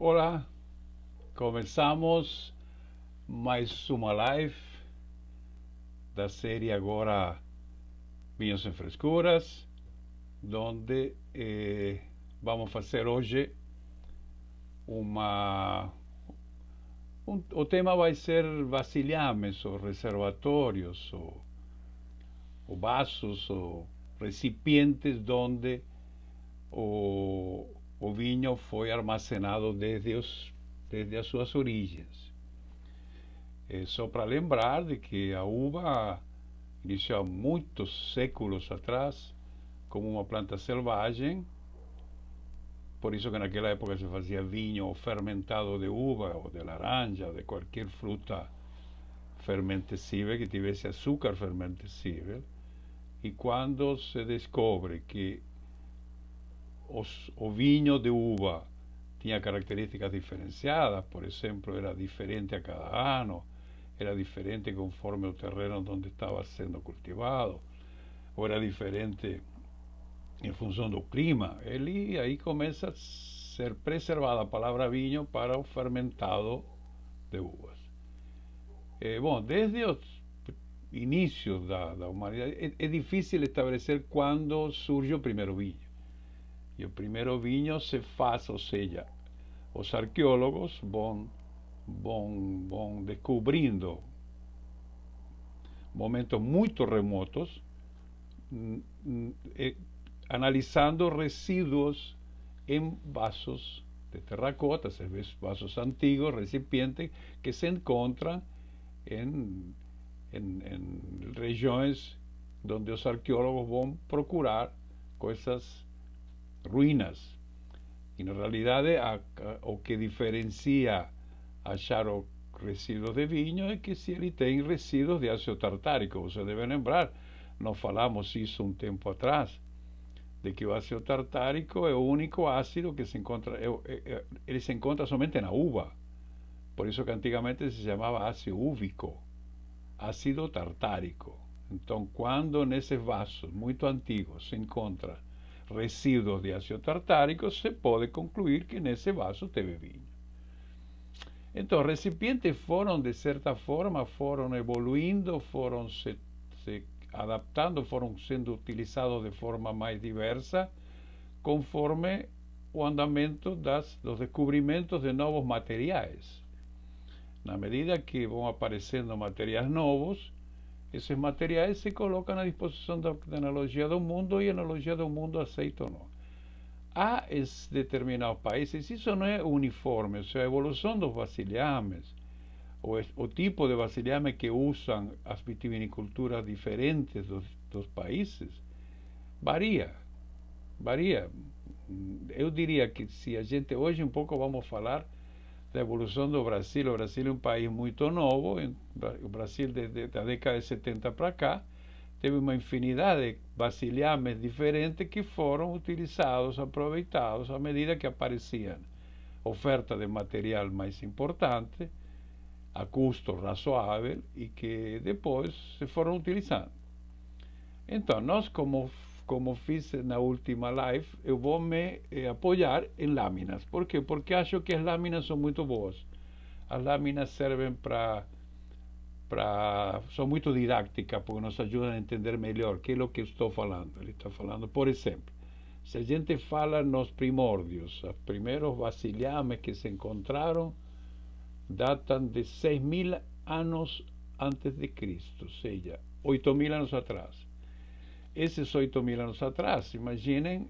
Olá, começamos mais uma live da série agora Vinhos sem Frescuras, onde vamos fazer hoje uma... o tema vai ser vasilhames, ou reservatórios, ou vasos, ou recipientes onde o vinho foi armazenado desde as suas origens. Só para lembrar de que a uva iniciou há muitos séculos atrás como uma planta selvagem, por isso que naquela época se fazia vinho fermentado de uva ou de laranja ou de qualquer fruta fermentescível que tivesse açúcar fermentescível. E quando se descobre que o vinho de uva tinha características diferenciadas, por exemplo, era diferente a cada ano, era diferente conforme o terreno onde estava sendo cultivado, ou era diferente em função do clima. Aí começa a ser preservada a palavra vinho para o fermentado de uvas. Bom, desde os inícios da humanidade, é difícil estabelecer quando surge o primeiro vinho. E o primeiro vinho se faz, ou seja, os arqueólogos vão descobrindo momentos muito remotos, analisando resíduos em vasos de terracota, vasos antigos, recipientes que se encontram em regiões onde os arqueólogos vão procurar coisas ruínas. E na realidade o que diferencia achar resíduos de vinho é que se ele tem resíduos de ácido tartárico. Você deve lembrar, nós falamos isso um tempo atrás, de que o ácido tartárico é o único ácido que se encontra, ele se encontra somente na uva. Por isso que antigamente se chamava ácido úvico, ácido tartárico. Então, quando nesses vasos muito antigos se encontra resíduos de ácido tartárico, se pode concluir que nesse vaso teve vinho. Então, recipientes foram, de certa forma, foram evoluindo, foram se adaptando, foram sendo utilizados de forma mais diversa, conforme o andamento dos descobrimentos de novos materiais. Na medida que vão aparecendo materiais novos, esses materiais se colocam à disposição da enologia do mundo, e a enologia do mundo aceita ou não. Há determinados países, isso não é uniforme, ou seja, a evolução dos vasilhames, o tipo de vasilhame que usam as vitiviniculturas diferentes dos países, varia. Eu diria que se a gente hoje um pouco vamos falar da evolução do Brasil. O Brasil é um país muito novo. O Brasil, desde a década de 70 para cá, teve uma infinidade de vasilhames diferentes que foram utilizados, aproveitados à medida que apareciam oferta de material mais importante, a custo razoável, e que depois se foram utilizando. Então, nós, como fiz na última live, eu vou me apoiar em lâminas. Por quê? Porque acho que as lâminas são muito boas. As lâminas servem são muito didáticas, porque nos ajudam a entender melhor o que é o que estou falando. Ele está falando, por exemplo, se a gente fala nos primórdios, os primeiros vasilhames que se encontraram datam de 6.000 anos antes de Cristo, ou seja, 8.000 anos atrás. Esses 8.000 anos atrás, imaginem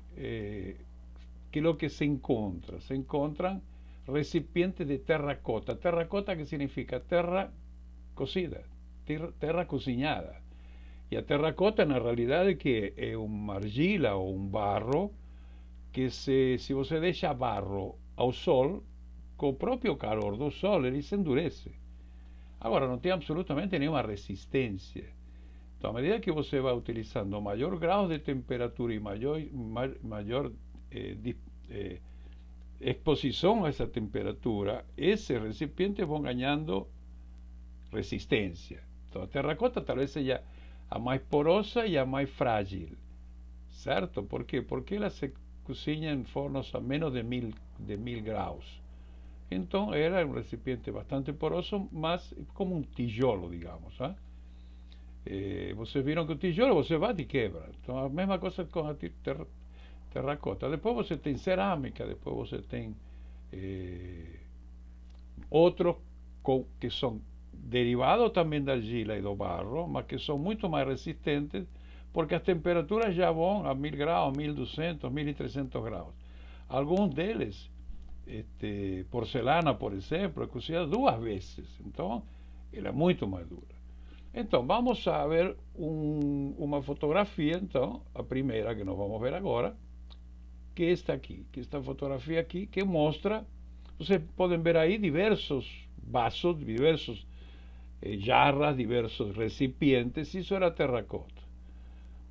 que é o que se encontra. Se encontram recipientes de terracota. Terracota, que significa terra cocida, terra cozinhada. E a terracota, na realidade, que é uma argila ou um barro que, se você deixa barro ao sol, com o próprio calor do sol, ele se endurece. Agora, não tem absolutamente nenhuma resistência. Então, à medida que você vai utilizando maior grau de temperatura e maior exposição a essa temperatura, esses recipientes vão ganhando resistência. Então, a terracota talvez seja a mais porosa e a mais frágil, certo? Por quê? Porque ela se cozinha em fornos a menos de 1.000 graus. Então era um recipiente bastante poroso, mas como um tijolo, digamos. Ah? Vocês viram que o tijolo você bate e quebra. Então a mesma coisa com a terracota. Depois você tem cerâmica, depois você tem outros que são derivados também da argila e do barro, mas que são muito mais resistentes porque as temperaturas já vão a 1000 graus, 1200, 1300 graus. Alguns deles, porcelana, por exemplo, é cozida 2 vezes, então ela é muito mais dura. Então, vamos a ver uma fotografia, então, a primeira que nós vamos ver agora, que é esta aqui, que esta fotografia aqui, que mostra, vocês podem ver aí diversos vasos, diversos jarras, diversos recipientes, isso era terracota.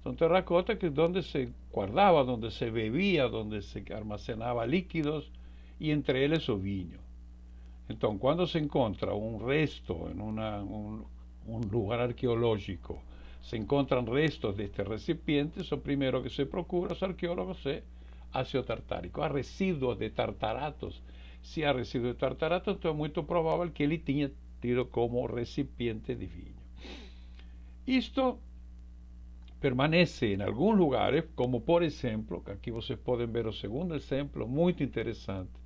Son terracota que donde se guardaba, donde se bebía, donde se almacenaba líquidos y entre ellos o vinho. Entonces, cuando se encuentra un resto en un lugar arqueológico, se encuentran restos de este recipiente, lo primero que se procura los arqueólogos es ácido tartárico, a residuos de tartaratos. Si hay residuos de tartaratos, entonces es muy probable que él tenga tido como recipiente de vinho. Esto permanece en algunos lugares, como por ejemplo, aquí ustedes pueden ver el segundo ejemplo, muy interesante,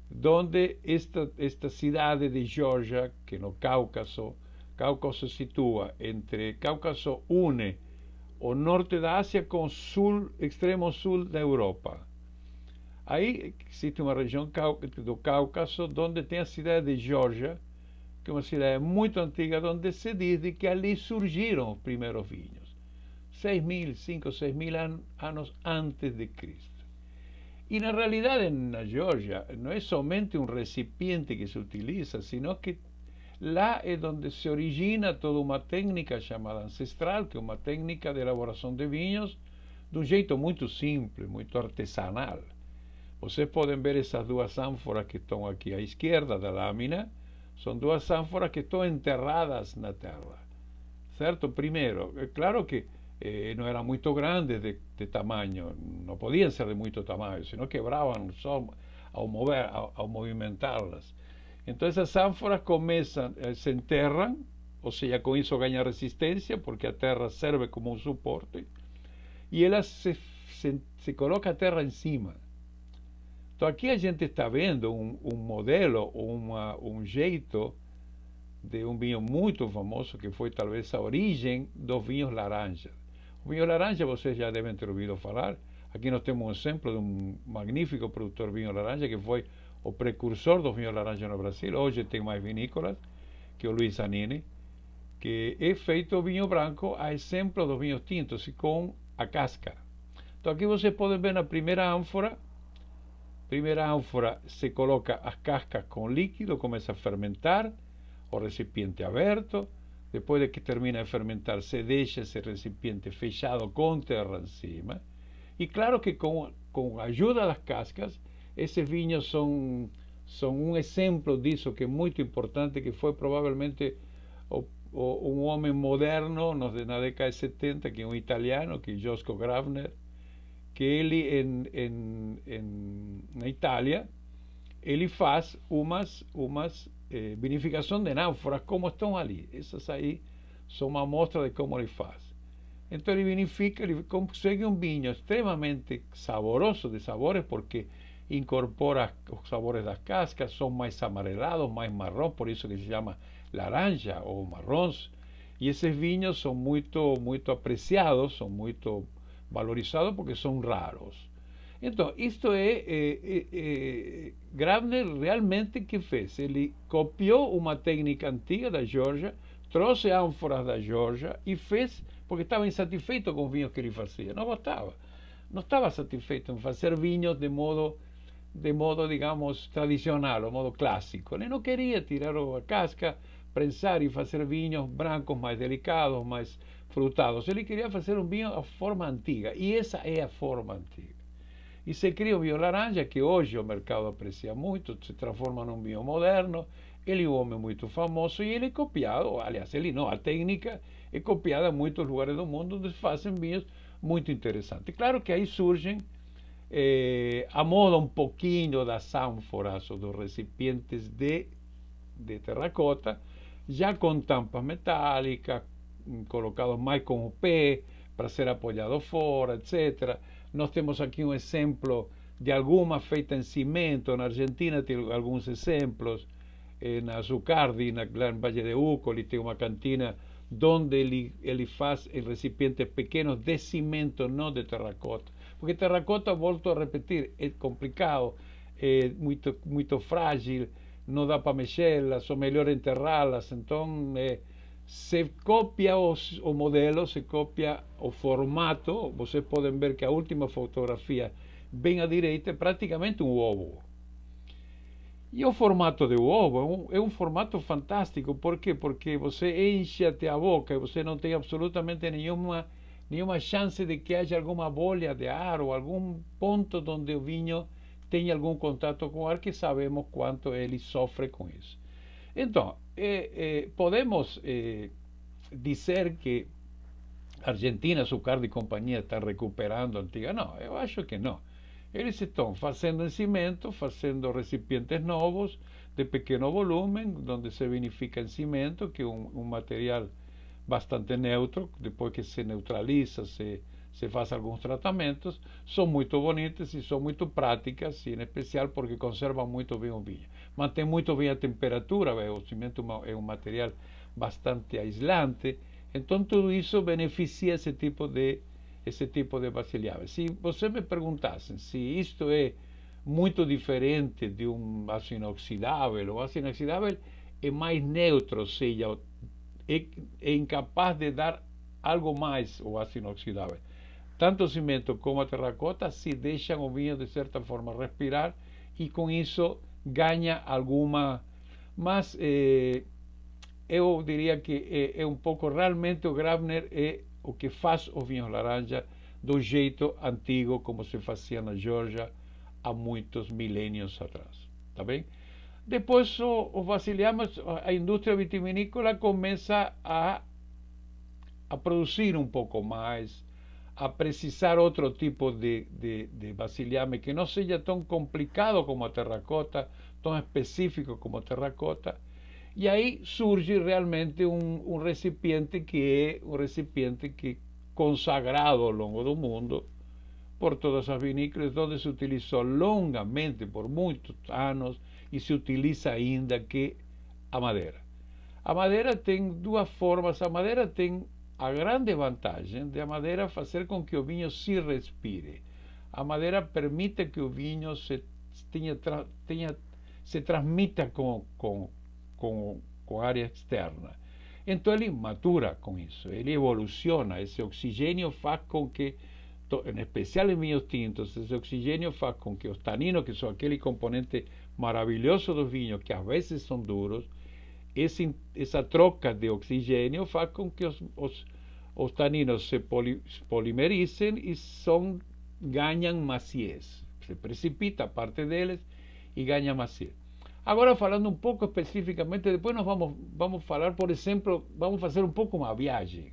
donde esta ciudad de Georgia, que no Cáucaso se sitúa entre, Cáucaso une o norte de Asia con sur, extremo sur de Europa. Ahí existe una región do Cáucaso donde tem a cidade de Georgia, que é uma cidade muito antiga, donde se diz de que ali surgiram os primeiros vinhos. 5 o 6.000 años antes de Cristo. Y en realidad en la Georgia no es solamente un recipiente que se utiliza, sino que lá es donde se origina toda una técnica llamada ancestral, que es una técnica de elaboración de vinos de un jeito muy simple, muy artesanal. Vocês podem ver essas duas ânforas que estão aqui à esquerda da lâmina, são duas ânforas que estão enterradas na terra. Certo? Primeiro, é claro que no eran muy grandes de tamaño, no podían ser de mucho tamaño, sino quebraban solo al movimentarlas. Entonces esas ánforas se enterran, o sea, con eso ganan resistencia, porque la tierra sirve como un soporte, y ellas se coloca a tierra encima. Entonces aquí a gente está viendo un modelo, un jeito de un vinho muito famoso, que foi talvez a origem dos vinhos laranja. O vinho laranja vocês já devem ter ouvido falar. Aqui nós temos um exemplo de um magnífico produtor de vinho laranja, que foi o precursor dos vinhos laranja no Brasil. Hoje tem mais vinícolas, que é o Luiz Zanini, que é feito vinho branco a exemplo dos vinhos tintos e com a casca. Então aqui vocês podem ver na primeira ânfora se coloca as cascas com líquido, começa a fermentar, o recipiente aberto. Después de que termina de fermentar, se deja ese recipiente fechado con terra encima. Y claro que con ayuda de las cascas, esos vinos son un ejemplo de eso que es muy importante, que fue probablemente un hombre moderno na década de 70, que es un italiano, que es Josko Gravner, que él en Italia, él hace umas vinificação de ânforas como estão ali. Essas aí são uma amostra de como ele faz. Então ele vinifica, ele consegue um vinho extremamente saboroso de sabores, porque incorpora os sabores das cascas, são mais amarelados, mais marrons, por isso que se chama laranja ou marrons. E esses vinhos são muito apreciados, são muito valorizados porque são raros. Então, isto Gravner realmente que fez? Ele copiou uma técnica antiga da Geórgia, trouxe ânforas da Geórgia e fez, porque estava insatisfeito com os vinhos que ele fazia. Não gostava. Não estava satisfeito em fazer vinhos de modo, digamos, tradicional, de modo clássico. Ele não queria tirar a casca, prensar e fazer vinhos brancos mais delicados, mais frutados. Ele queria fazer um vinho à forma antiga. E essa é a forma antiga. E se cria um vinho laranja, que hoje o mercado aprecia muito, se transforma num vinho moderno. Ele é um homem muito famoso e ele é copiado, aliás, ele não, a técnica é copiada em muitos lugares do mundo onde fazem vinhos muito interessantes. Claro que aí surgem a moda um pouquinho das ânforas ou dos recipientes de terracota, já com tampas metálicas, colocados mais com o pé, para ser apoiado fora, etc. Nós temos aqui um exemplo de alguma feita em cimento. Na Argentina tem alguns exemplos. Na Zucardi, lá em Valle de Uco, ele tem uma cantina onde ele faz em recipientes pequenos de cimento, não de terracota. Porque terracota, volto a repetir, é complicado, é muito frágil, não dá para mexê-las, ou melhor enterrá-las. Então, se copia o modelo, se copia o formato. Vocês podem ver que a última fotografia, bem à direita, é praticamente um ovo. E o formato do ovo é um formato fantástico. Por quê? Porque você enche até a boca e você não tem absolutamente nenhuma chance de que haja alguma bolha de ar ou algum ponto onde o vinho tenha algum contato com o ar, que sabemos quanto ele sofre com isso. Então, podemos dizer que a Argentina, Zucardi e companhia está recuperando a antiga? Não, eu acho que não. Eles estão fazendo em cimento, fazendo recipientes novos, de pequeno volume, onde se vinifica em cimento, que é um material bastante neutro. Depois que se neutraliza, se faz alguns tratamentos. São muito bonitas e são muito práticas, e em especial porque conservam muito bem o vinho. Mantém muito bem a temperatura. O cimento é um material bastante aislante. Então, tudo isso beneficia esse tipo de vasilhame. Se você me perguntasse se isto é muito diferente de um aço inoxidável, o aço inoxidável é mais neutro, ou seja, é incapaz de dar algo mais o aço inoxidável. Tanto o cimento como a terracota se deixam o vinho de certa forma respirar, e com isso ganha alguma. Mas eu diria que é um pouco, realmente o Grabner é o que faz o vinho laranja do jeito antigo, como se fazia na Geórgia há muitos milênios atrás. Tá bem? Depois o vasilhame, a indústria vitivinícola começa a produzir um pouco mais, a precisar outro tipo de vasilhame que não seja tão complicado como a terracota, tão específico como a terracota. E aí surge realmente um recipiente que é um recipiente que consagrado ao longo do mundo por todas as vinícolas, onde se utilizou longamente por muitos anos e se utiliza ainda, que a madeira. A madeira tem duas formas. A madeira tem a grande vantagem de a madeira fazer com que o vinho se respire. A madeira permite que o vinho se transmita com a área externa. Então ele matura com isso, ele evoluciona. Esse oxigênio faz com que, em especial em vinhos tintos, esse oxigênio faz com que os taninos, que são aquele componente maravilhoso do vinho, que às vezes são duros, essa troca de oxigênio faz com que os taninos se polimerizem e ganham maciez. Se precipita a parte deles e ganha maciez. Agora, falando um pouco especificamente, depois nós vamos falar, por exemplo, vamos fazer um pouco uma viagem.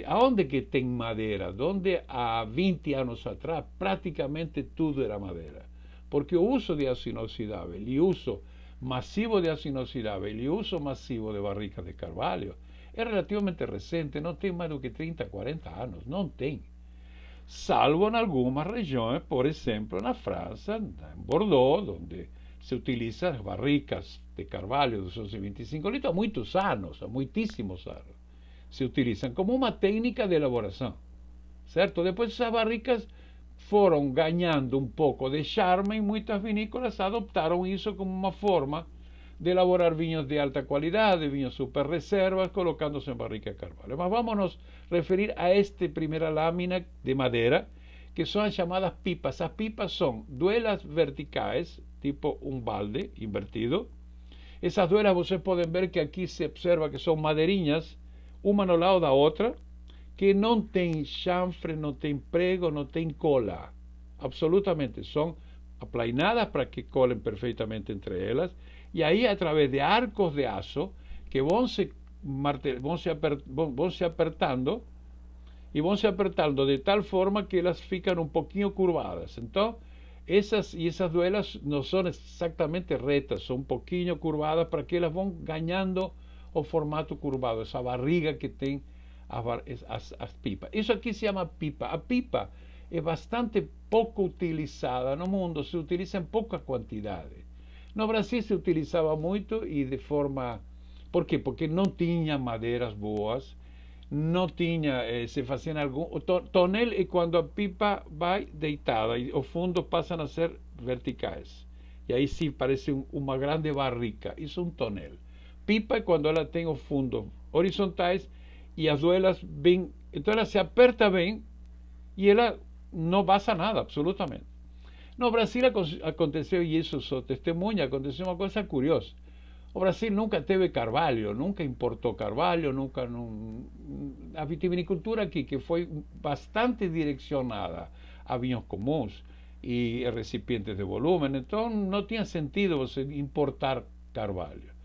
Aonde que tem madeira? Onde há 20 anos atrás praticamente tudo era madeira. Porque o uso de aço inoxidável e o uso massivo de aço inoxidável e o uso massivo de barricas de carvalho é relativamente recente, não tem mais do que 30, 40 anos, não tem. Salvo em algumas regiões, por exemplo, na França, em Bordeaux, onde se utilizam as barricas de carvalho dos 25 litros há muitos anos, há muitíssimos anos. Se utilizam como uma técnica de elaboração, certo? Depois essas barricas foram ganhando um pouco de charme e muitas vinícolas adoptaram isso como uma forma de elaborar vinhos de alta qualidade, vinhos super reservas, colocando-se em barrica de carvalho. Mas vamos nos referir a esta primeira lâmina de madeira, que são as chamadas pipas. As pipas são duelas verticais, tipo um balde invertido. Essas duelas vocês podem ver que aqui se observa que são madeirinhas, uma no lado da outra, que não tem chanfre, não tem prego, não tem cola. Absolutamente. São aplainadas para que colem perfeitamente entre elas. E aí, através de arcos de aço, que vão se apertando, e vão se apertando de tal forma que elas ficam um pouquinho curvadas. Então, essas duelas não são exatamente retas, são um pouquinho curvadas para que elas vão ganhando o formato curvado, essa barriga que tem as pipas. Isso aqui se chama pipa. A pipa é bastante pouco utilizada no mundo, se utiliza em pouca quantidade. No Brasil se utilizava muito e de forma... Por quê? Porque não tinha madeiras boas, não tinha, se faziam algum... O tonel é quando a pipa vai deitada e os fundos passam a ser verticais. E aí sim parece uma grande barrica. Isso é um tonel. Pipa é quando ela tem os fundos horizontais e as duelas bem... Então ela se aperta bem e ela não vaza nada, absolutamente. No Brasil aconteceu, e isso sou testemunha, aconteceu uma coisa curiosa. O Brasil nunca teve carvalho, nunca importou carvalho, nunca... A vitivinicultura aqui, que foi bastante direcionada a vinhos comuns e recipientes de volume, então não tinha sentido você importar carvalho.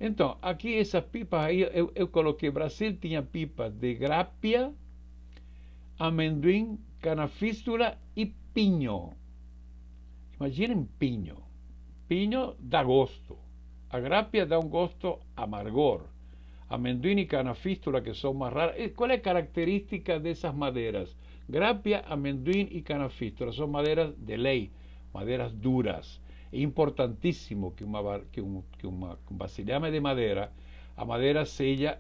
Então, aqui essas pipas, aí eu coloquei, Brasil tinha pipas de grápia, amendoim, canafístula e pinho. Imaginem pinho. Pinho dá gosto. A grápia dá um gosto amargor. Amendoim e canafístula, que são mais raras. Qual é a característica dessas madeiras? Grápia, amendoim e canafístula são madeiras de lei, madeiras duras. É importantíssimo que um vasilhame de madeira, a madeira seja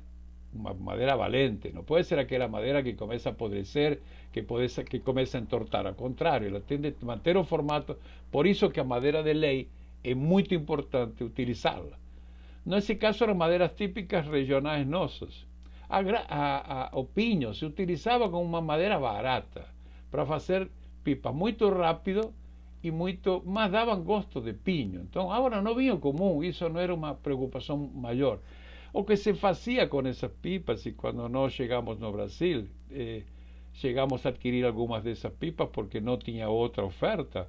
uma madeira valente. Não pode ser aquela madeira que começa a apodrecer, que começa a entortar. Ao contrário, ela tende a manter o formato. Por isso que a madeira de lei é muito importante utilizá-la. Nesse caso, eram madeiras típicas regionais nossas. O pinho se utilizava como uma madeira barata para fazer pipas muito rápido e muito, mas davam gosto de pinho. Então, agora no vinho comum, isso não era uma preocupação maior. O que se fazia com essas pipas, e quando nós chegamos no Brasil, chegamos a adquirir algumas dessas pipas porque não tinha outra oferta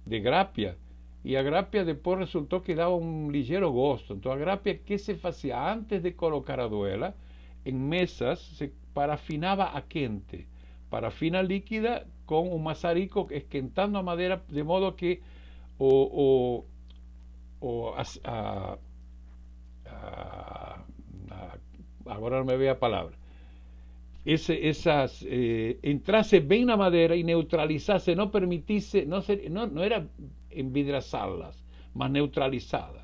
de grápia, e a grápia depois resultou que dava um ligeiro gosto. Então, a grápia que se fazia antes de colocar a duela, em mesas, se parafinava a quente, parafina líquida com um maçarico esquentando a madeira, de modo que agora não me veio a palavra, entrasse bem na madeira e neutralizasse, não permitisse, não era envidraçá-las, mas neutralizada,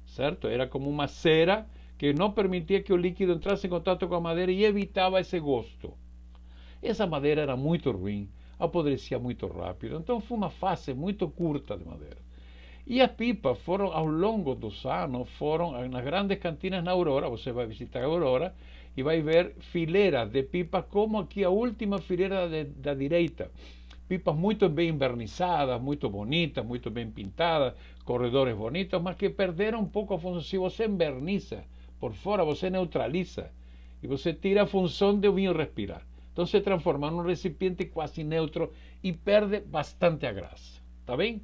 certo? Era como uma cera que não permitia que o líquido entrasse em contato com a madeira e evitava esse gosto. Essa madeira era muito ruim, apodrecia muito rápido, então foi uma fase muito curta de madeira. E as pipas foram, ao longo dos anos, foram nas grandes cantinas na Aurora. Você vai visitar a Aurora e vai ver fileiras de pipas, como aqui a última fileira da direita. Pipas muito bem envernizadas, muito bonitas, muito bem pintadas, corredores bonitos, mas que perderam um pouco a função. Se você enverniza por fora, você neutraliza e você tira a função de o vinho respirar. Então se transforma num recipiente quase neutro e perde bastante a graça. Está bem?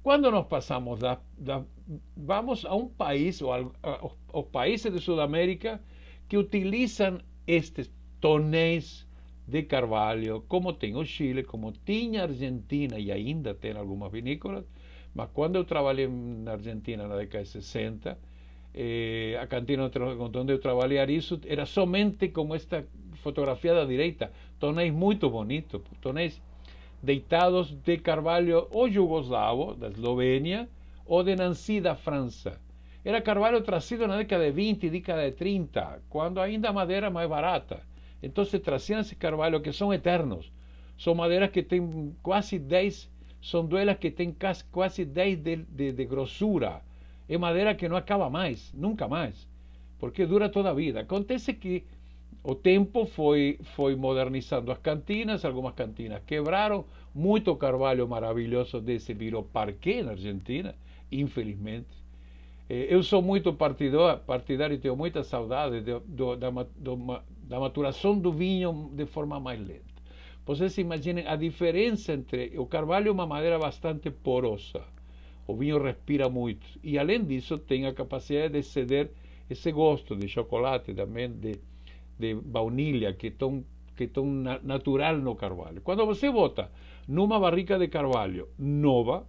Quando nós passamos vamos a um país, ou aos países de Sudamérica, que utilizam estes tonéis de carvalho, como tem o Chile, como tinha a Argentina e ainda tem algumas vinícolas, mas quando eu trabalhei na Argentina na década de 60, a cantina onde eu trabalhei isso era somente como esta fotografia da direita, tonéis muito bonitos, tonéis deitados de carvalho ou jugoslavo, da Eslovênia, ou de Nancy, da França. Era carvalho trazido na década de 20, década de 30, quando ainda a madeira mais barata. Então se traziam esses carvalhos que são eternos. São madeiras que têm quase 10, são duelas que têm quase 10 de grossura. É madeira que não acaba mais, nunca mais, porque dura toda a vida. Acontece que o tempo foi modernizando as cantinas, algumas cantinas quebraram, muito carvalho maravilhoso desse virou parquet na Argentina, infelizmente. Eu sou muito partidário e tenho muita saudade da maturação do vinho de forma mais lenta. Vocês imaginem a diferença entre... O carvalho é uma madeira bastante porosa, o vinho respira muito, e além disso tem a capacidade de ceder esse gosto de chocolate, também de baunilha, que que estão natural no carvalho. Quando você bota numa barrica de carvalho nova,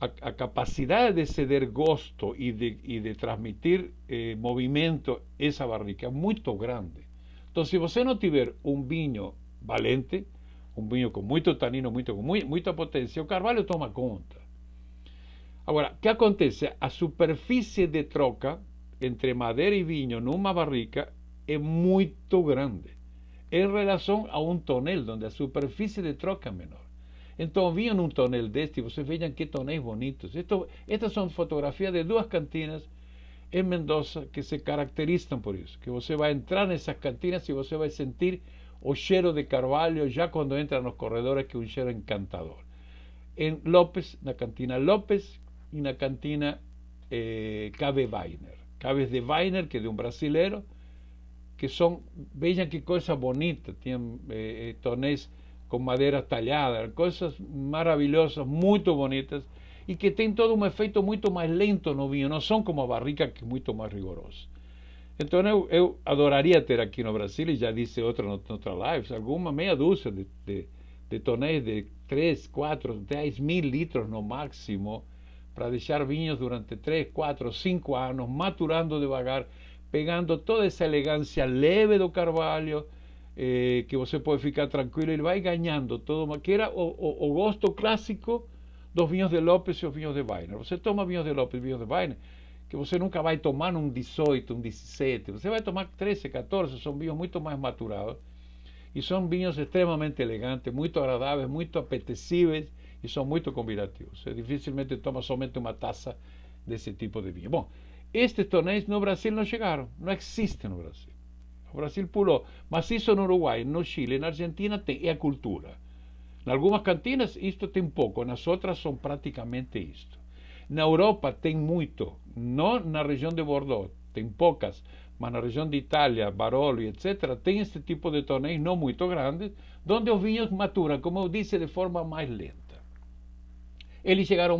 a capacidade de ceder gosto e de transmitir movimento essa barrica é muito grande. Então, se você não tiver um vinho valente, um vinho com muito tanino, muita potência, o carvalho toma conta. Agora, o que acontece? A superfície de troca entre madeira e vinho numa barrica é muito grande em relação a um tonel, onde a superfície de troca é menor. Então, vinho num tonel deste, vocês vejam que tonéis bonitos. Estas são fotografias de duas cantinas em Mendoza que se caracterizam por isso. Que você vai entrar nessas cantinas e você vai sentir o cheiro de carvalho já quando entra nos corredores, que é um cheiro encantador. Em López, na cantina López e na cantina Cave Weiner. Caves de Weiner, que é de um brasileiro, que são, vejam que coisa bonita, tem tonéis com madeira talhada, coisas maravilhosas, muito bonitas, e que tem todo um efeito muito mais lento no vinho, não são como a barrica, que é muito mais rigorosa. Então eu adoraria ter aqui no Brasil, e já disse outra live, alguma meia dúzia de tonéis de 3, 4, 10 mil litros no máximo, para deixar vinhos durante 3, 4, 5 anos, maturando devagar, pegando toda essa elegância leve do carvalho, que você pode ficar tranquilo, ele vai ganhando todo, que era o gosto clássico dos vinhos de López e os vinhos de Weiner. Você toma vinhos de López e vinhos de Weiner, que você nunca vai tomar num 18, um 17, você vai tomar 13, 14, são vinhos muito mais maturados, e são vinhos extremamente elegantes, muito agradáveis, muito apetecíveis, e são muito convidativos. Você dificilmente toma somente uma taça desse tipo de vinho. Bom, estes tonéis no Brasil não chegaram, não existem no Brasil. O Brasil pulou, mas isso no Uruguai, no Chile, na Argentina tem, é a cultura. Em algumas cantinas isto tem pouco, nas outras são praticamente isto. Na Europa tem muito, não na região de Bordeaux, tem poucas, mas na região de Itália, Barolo, etc., tem este tipo de tonéis não muito grandes, onde os vinhos maturam, como eu disse, de forma mais lenta. Eles chegaram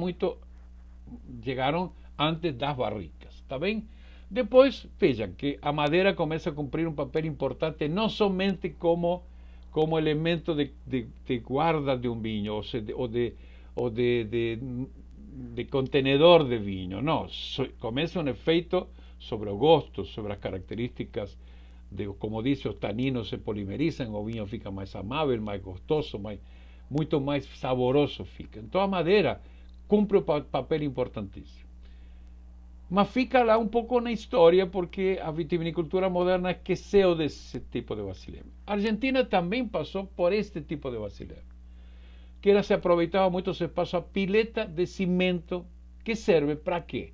antes das barricas, está bem? Depois, vejam que a madeira começa a cumprir um papel importante, não somente como elemento de guarda de um vinho, ou de contenedor de vinho, não. Começa um efeito sobre o gosto, sobre as características, como disse, os taninos se polimerizam, o vinho fica mais amável, mais gostoso, muito mais saboroso fica. Então a madeira cumpre um papel importantíssimo. Mas fica lá um pouco na história, porque a vitivinicultura moderna esqueceu desse tipo de vasilhame. A Argentina também passou por este tipo de vasilhame, que era, se aproveitava muito o espaço, a pileta de cimento, que serve para quê?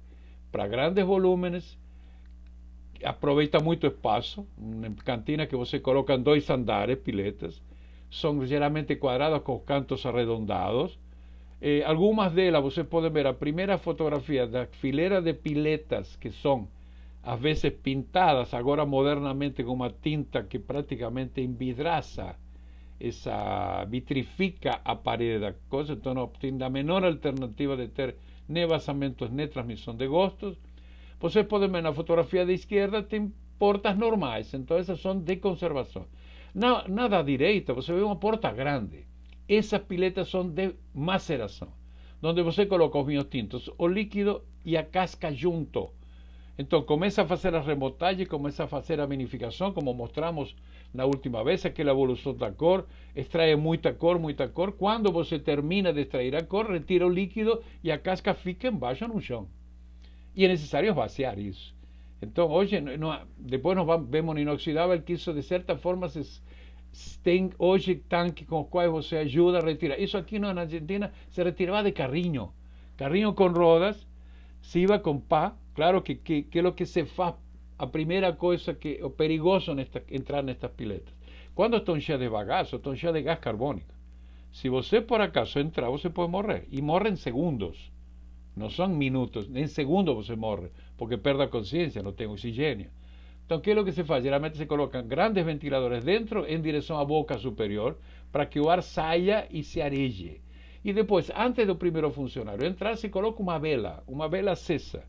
Para grandes volúmenes, aproveita muito espaço, uma cantina que você coloca em 2 andares, piletas, são geralmente quadradas com cantos arredondados. Algumas delas, vocês podem ver a primeira fotografia da fileira de piletas, que são às vezes pintadas agora modernamente com uma tinta que praticamente envidraça, vitrifica a parede da coisa, então não tem a menor alternativa de ter nem vazamentos nem transmissão de gostos. Vocês podem ver na fotografia da esquerda, tem portas normais, então essas são de conservação. Na da direita, você vê uma porta grande. Essas piletas são de maceração, onde você coloca os vinhos tintos, o líquido e a casca junto. Então começa a fazer a remotagem, começa a fazer a vinificação, como mostramos na última vez, aquela evolução da cor, extrai muita cor. Quando você termina de extrair a cor, retira o líquido e a casca fica embaixo no chão. E é necessário esvaziar isso. Então hoje, depois nós vemos no inoxidável que isso de certa forma tem hoje tanques com os quais você ajuda a retirar. Isso aqui na Argentina se retirava de carrinho com rodas, se iba com pá. Claro que é o que se faz, a primeira coisa que é perigoso entrar nestas piletas. Quando estão cheias de bagaço, estão cheias de gás carbônico. Se você por acaso entrar, você pode morrer. E morre em segundos. Não são minutos, em segundos você morre, porque perde a consciência, não tem oxigênio. Então, o que é o que se faz? Geralmente se colocam grandes ventiladores dentro, em direção à boca superior, para que o ar saia e se areje. E depois, antes do primeiro funcionário entrar, se coloca uma vela acesa.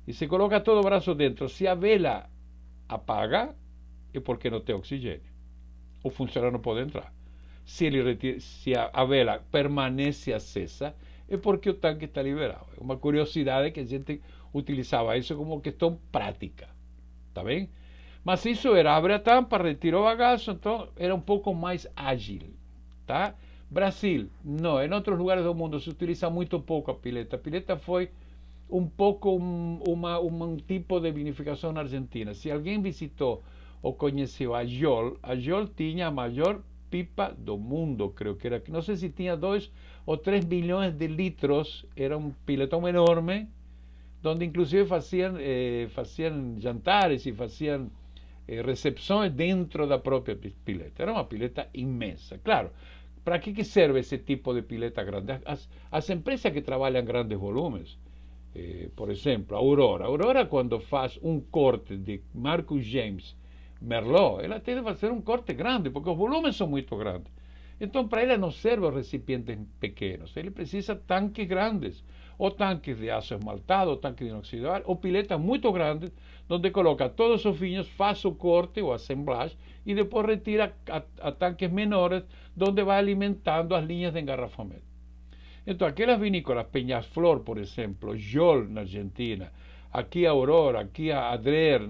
E se coloca todo o braço dentro. Se a vela apaga, é porque não tem oxigênio. o funcionário não pode entrar. Se a vela permanece acesa, é porque o tanque está liberado. É uma curiosidade que a gente utilizava isso como questão prática, tá bem? Mas isso era, abre a tampa, retira o bagaço, então era um pouco mais ágil, tá? Brasil, não, em outros lugares do mundo se utiliza muito pouco a pileta. A pileta foi um pouco um tipo de vinificação na Argentina. Se alguém visitou ou conheceu a Jol tinha a maior pipa do mundo, creio que era, não sei se tinha 2 ou 3 milhões de litros, era um piletão enorme, onde inclusive faziam jantares e faziam recepções dentro da própria pileta. Era uma pileta imensa. Claro, para que serve esse tipo de pileta grande? As empresas que trabalham grandes volumes, por exemplo, a Aurora quando faz um corte de Marcus James Merlot, ela tem que fazer um corte grande, porque os volumes são muito grandes. Então, para ela não servem os recipientes pequenos, ele precisa tanques grandes, ou tanques de aço esmaltado, ou tanques de inoxidável, ou piletas muito grandes, onde coloca todos os vinhos, faz o corte ou assemblagem, e depois retira a tanques menores, onde vai alimentando as linhas de engarrafamento. Então, aquelas vinícolas, Peñaflor, por exemplo, Jol na Argentina, aqui a Aurora, aqui a Adrer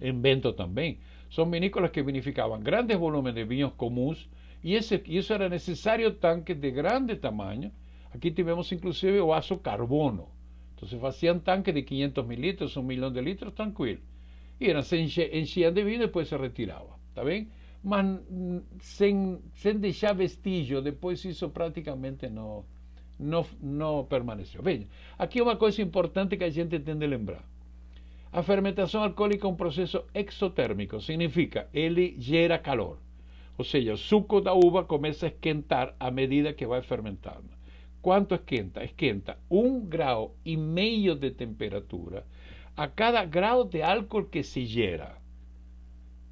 em Bento também, são vinícolas que vinificavam grandes volumes de vinhos comuns e isso era necessário tanques de grande tamanho. Aqui tivemos inclusive o aço carbono. Então se faziam tanques de 500 mil litros, 1 milhão de litros, tranquilo. E se enchiam de vinho e depois se retirava, tá bem? Mas sem deixar vestígio, depois isso praticamente não permaneceu. Veja, aqui uma coisa importante que a gente tem de lembrar. A fermentação alcoólica é um processo exotérmico, significa ele gera calor. Ou seja, o suco da uva começa a esquentar à medida que vai fermentando. Quanto esquenta? Esquenta 1,5 grau de temperatura a cada grau de álcool que se gera.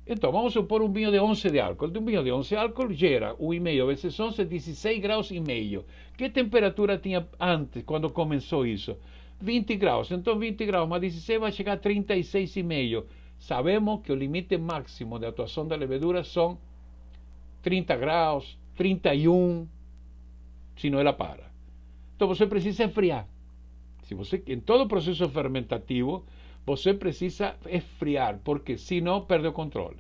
Então, vamos supor um vinho de 11 de álcool. De um vinho de 11 de álcool gera 1,5 vezes 11, 16 graus e meio. Que temperatura tinha antes, quando começou isso? 20 graus. Então, 20 graus mais 16 vai chegar a 36,5. Sabemos que o limite máximo de atuação da levedura são 30 graus, 31, senão ela para. Então, você precisa esfriar. Em todo processo fermentativo, você precisa esfriar, porque senão perde o controle.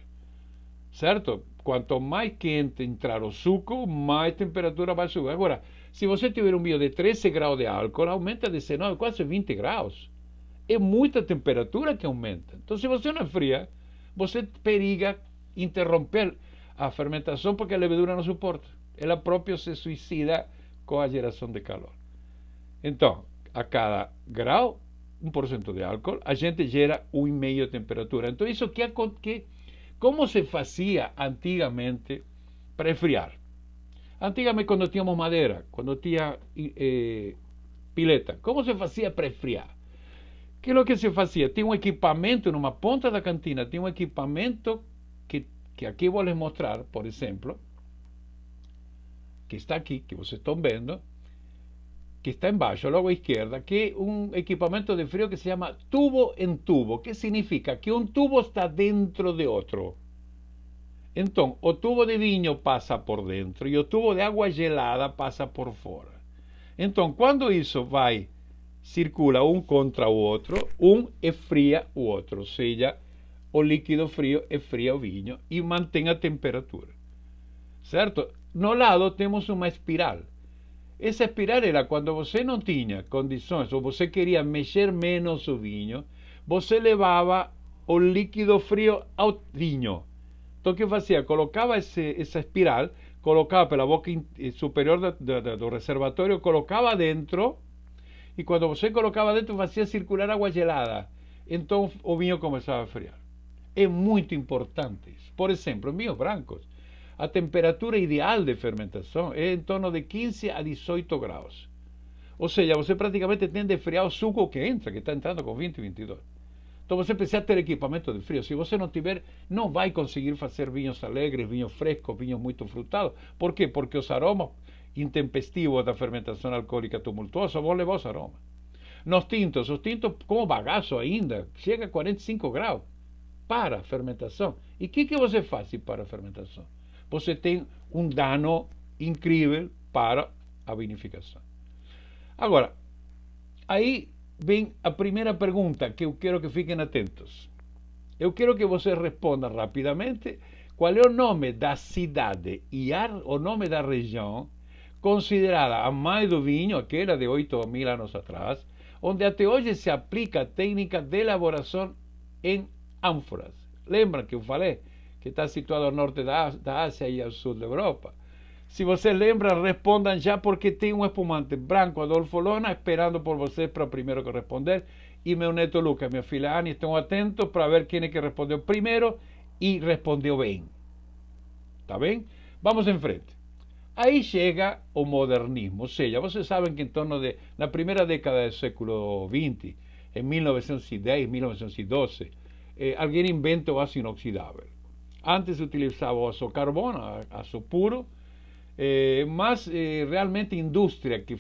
Certo? Quanto mais quente entrar o suco, mais temperatura vai subir. Agora, se você tiver um vinho de 13 graus de álcool, aumenta 19, quase 20 graus. É muita temperatura que aumenta. Então, se você não esfria, você periga interromper a fermentação porque a levedura não suporta. Ela própria se suicida com a geração de calor. Então, a cada grau, 1% de álcool, a gente gera 1,5 de temperatura. Então, isso como se fazia antigamente para esfriar? Antigamente, quando tínhamos madeira, quando tinha pileta, como se fazia para esfriar? Que é o que se fazia? Tinha um equipamento numa ponta da cantina, tinha um equipamento que aqui vou lhes mostrar, por exemplo, que está aqui, que vocês estão vendo, que está embaixo, logo à esquerda, que é um equipamento de frío que se chama tubo em tubo, que significa que um tubo está dentro de outro. Então, o tubo de vinho passa por dentro e o tubo de água gelada passa por fora. Então, quando isso circula um contra o outro, um esfria o outro, ou seja, o líquido frio esfria o vinho e mantém a temperatura. Certo? No lado temos uma espiral. Essa espiral era quando você não tinha condições ou você queria mexer menos o vinho, você levava o líquido frio ao vinho. Então o que fazia? Colocava essa espiral, colocava pela boca superior do reservatório, colocava dentro, e quando você colocava dentro fazia circular água gelada. Então o vinho começava a esfriar. É muito importante isso. Por exemplo, em vinhos brancos, a temperatura ideal de fermentação é em torno de 15 a 18 graus. Ou seja, você praticamente tem de esfriar o suco que entra, que está entrando com 20 e 22. Então você precisa ter equipamento de frio. Se você não tiver, não vai conseguir fazer vinhos alegres, vinhos frescos, vinhos muito frutados. Por quê? Porque os aromas intempestivos da fermentação alcoólica tumultuosa vão levar os aromas. Os tintos como bagaço ainda, chega a 45 graus. para a fermentação. E o que você faz para a fermentação? Você tem um dano incrível para a vinificação. Agora, aí vem a primeira pergunta que eu quero que fiquem atentos. Eu quero que você responda rapidamente qual é o nome da cidade e o nome da região considerada a mãe do vinho, aquela de 8.000 anos atrás, onde até hoje se aplica a técnica de elaboração em ânforas. Lembram que eu falei que está situado ao norte da Ásia e ao sul da Europa? Se você lembra, respondam já, porque tem um espumante branco, Adolfo Lona, esperando por vocês para o primeiro que responder. E meu neto Lucas, minha filha Anne, estão atentos para ver quem é que respondeu primeiro e respondeu bem. Tá bem? Vamos em frente. Aí chega o modernismo, ou seja, vocês sabem que em torno na primeira década do século XX, em 1910, 1912, alguém inventa o aço inoxidável. Antes se utilizava o aço carbono, aço puro, mas realmente a indústria que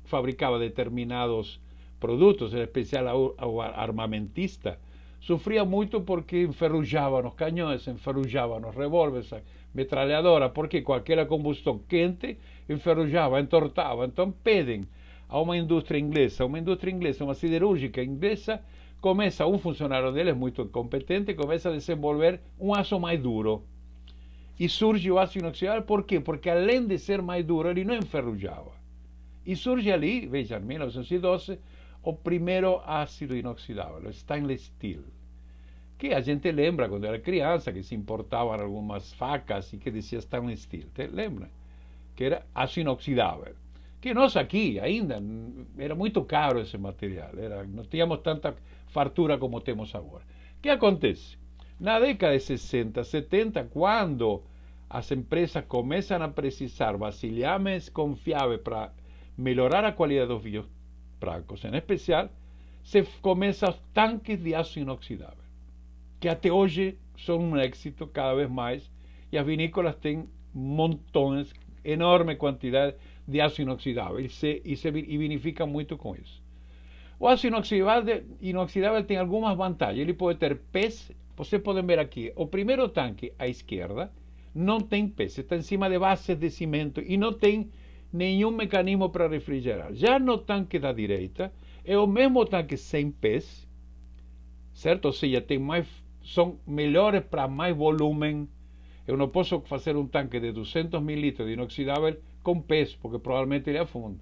fabricava determinados produtos, em especial a armamentista, sofria muito porque enferrujavam os canhões, enferrujavam os revólveres, metralhadora, porque com aquela combustão quente enferrujava, entortava. Então pedem a uma indústria inglesa, uma siderúrgica inglesa, começa, um funcionário deles muito competente, começa a desenvolver um aço mais duro. E surge o aço inoxidável, por quê? Porque além de ser mais duro, ele não enferrujava. E surge ali, veja, em 1912, o primeiro ácido inoxidável, o stainless steel, que a gente lembra quando era criança, que se importavam algumas facas e que dizia stainless steel, lembra? Que era aço inoxidável. Que nós aqui ainda, era muito caro esse material, não tínhamos tanta fartura como temos agora. O que acontece? Na década de 60, 70, quando as empresas começam a precisar vasilhames confiáveis para melhorar a qualidade dos vinhos brancos, em especial, se começam os tanques de aço inoxidável, que até hoje são um êxito cada vez mais, e as vinícolas têm montões, enorme quantidade de aço inoxidável, e vinificam muito com isso. O aço inoxidável tem algumas vantagens. Ele pode ter pés. Vocês podem ver aqui, o primeiro tanque à esquerda não tem pés, está em cima de bases de cimento e não tem nenhum mecanismo para refrigerar. Já no tanque da direita, é o mesmo tanque sem pés, certo? Ou seja, são melhores para mais volume. Eu não posso fazer um tanque de 200.000 litros de inoxidável com pés, porque provavelmente ele afunda.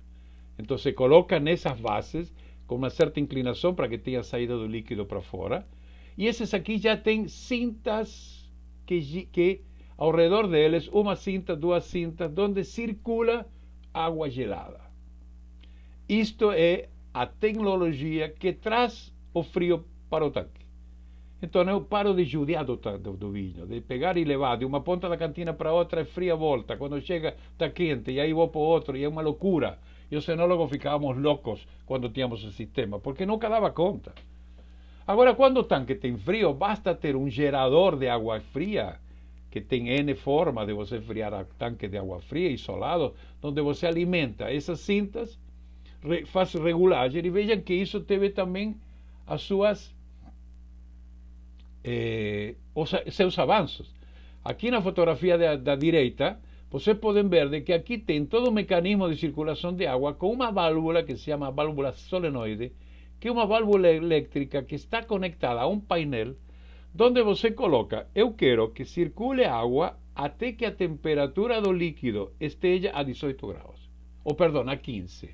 Então se coloca nessas bases com uma certa inclinação para que tenha saída do líquido para fora. E esses aqui já têm cintas que ao redor deles, uma cinta, duas cintas, onde circula água gelada. Isto é a tecnologia que traz o frio para o tanque. Então eu paro de judiar do vinho, de pegar e levar de uma ponta da cantina para outra, é fria a volta. Quando chega está quente, e aí vou para o outro, e é uma loucura. E os enólogos ficávamos loucos quando tínhamos esse sistema, porque nunca dava conta. Agora, quando o tanque tem frio, basta ter um gerador de água fria, que tem N forma de você friar a tanque de água fria isolado, onde você alimenta essas cintas, faz regulagem, e vejam que isso teve também as suas seus avanços. Aqui na fotografia da direita, vocês podem ver de que aqui tem todo um mecanismo de circulação de água com uma válvula que se chama válvula solenoide, que é uma válvula elétrica que está conectada a um painel, onde você coloca, eu quero que circule água até que a temperatura do líquido esteja a 18 graus, ou perdão, a 15.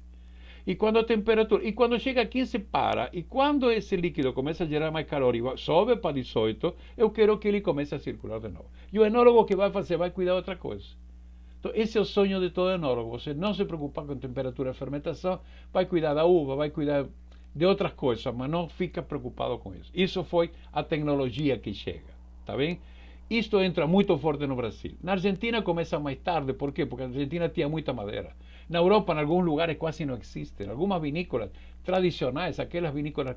E quando chega a 15 para, e quando esse líquido começa a gerar mais calor e sobe para 18, eu quero que ele comece a circular de novo. E o enólogo que vai fazer vai cuidar de outra coisa. Então, esse é o sonho de todo enólogo. Você não se preocupar com temperatura de fermentação, vai cuidar da uva, vai cuidar de outras coisas, mas não fica preocupado com isso. Isso foi a tecnologia que chega, tá bem? Isto entra muito forte no Brasil. Na Argentina começa mais tarde, por quê? Porque a Argentina tinha muita madeira. Na Europa, em alguns lugares, quase não existem. Algumas vinícolas tradicionais, aquelas vinícolas